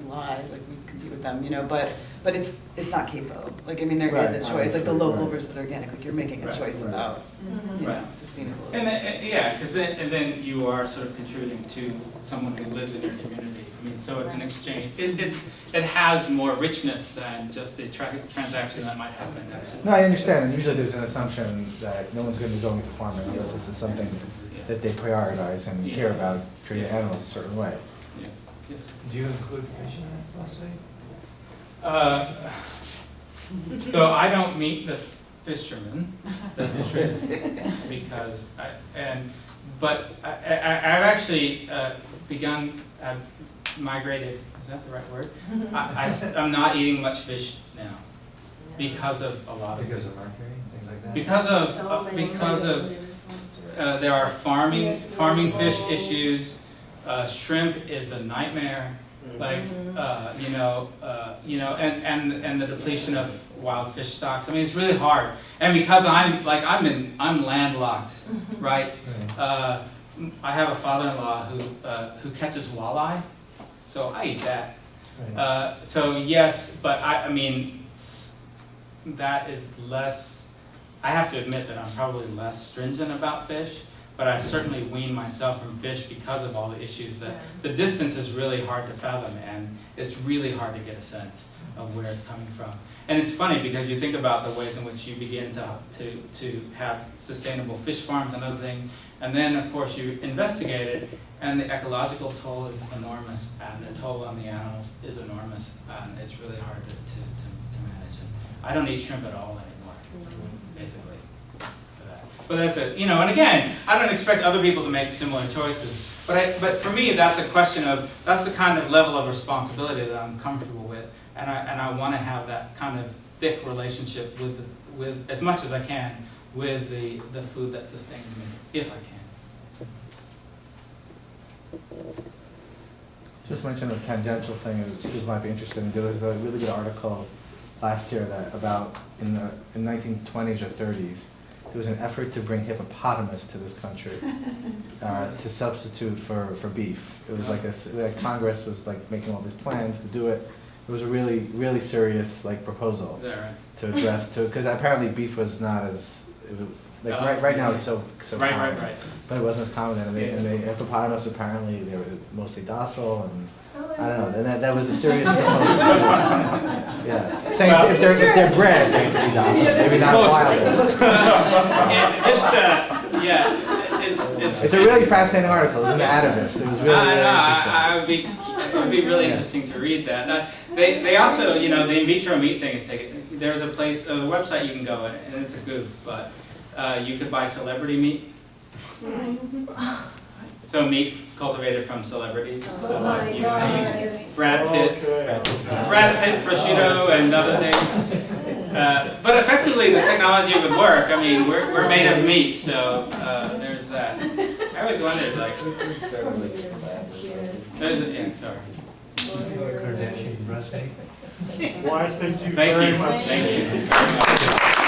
lie, like we compete with them, but it's not CAFO. Like, I mean, there is a choice, like the local versus organic, like you're making a choice about, sustainability. And then you are sort of contributing to someone who lives in your community. I mean, so it's an exchange. It has more richness than just the transaction that might happen at a supermarket. No, I understand, and usually there's an assumption that no one's going to be going to the farmer unless this is something that they prioritize and care about treating animals a certain way. Yeah. Yes. Do you include fish in that process? So I don't meet the fishermen. That's true, because I've actually I've migrated. Is that the right word? I'm not eating much fish now because of a lot of Because of things. marketing, things like that? Because of there are farming fish issues. Shrimp is a nightmare. Like and the depletion of wild fish stocks. I mean, it's really hard. And because I'm landlocked, right? I have a father-in-law who catches walleye, so I eat that. So yes, but I mean that is less. I have to admit that I'm probably less stringent about fish, but I certainly wean myself from fish because of all the issues that the distance is really hard to fathom, and it's really hard to get a sense of where it's coming from. And it's funny because you think about the ways in which you begin to have sustainable fish farms and other things, and then of course you investigate it, and the ecological toll is enormous, and the toll on the animals is enormous, and it's really hard to manage it. I don't eat shrimp at all anymore, basically. But that's it, and again, I don't expect other people to make similar choices. But for me, that's a question of, that's the kind of level of responsibility that I'm comfortable with, and I want to have that kind of thick relationship with as much as I can with the food that sustains me, if I can. Just mention a tangential thing that people might be interested in. There was a really good article last year that about in the 1920s or 30s, there was an effort to bring hippopotamus to this country to substitute for beef. It was like Congress was like making all these plans to do it. It was a really, really serious like proposal Is that right? to address because apparently beef was not as it was, like right now it's so common, Right. but it wasn't as common then. And the hippopotamus apparently they were mostly docile and I don't know. And that was a serious proposal. Yeah, saying if they're bred, they can be docile, maybe not wild. It's a really fascinating article. It was in the Atavist. It was really, really interesting. It would be really interesting to read that. They also, you know, the in vitro meat thing is taken. There's a website you can go in, and it's a goof, but you could buy celebrity meat. So meat cultivated from celebrities. So like, you know, Brad Pitt, prosciutto, and other things. But effectively, the technology would work. I mean, we're made of meat, so there's that. I always wondered, like, sorry. Kardashian breast meat. Why, thank you Thank very you. much. Thank you.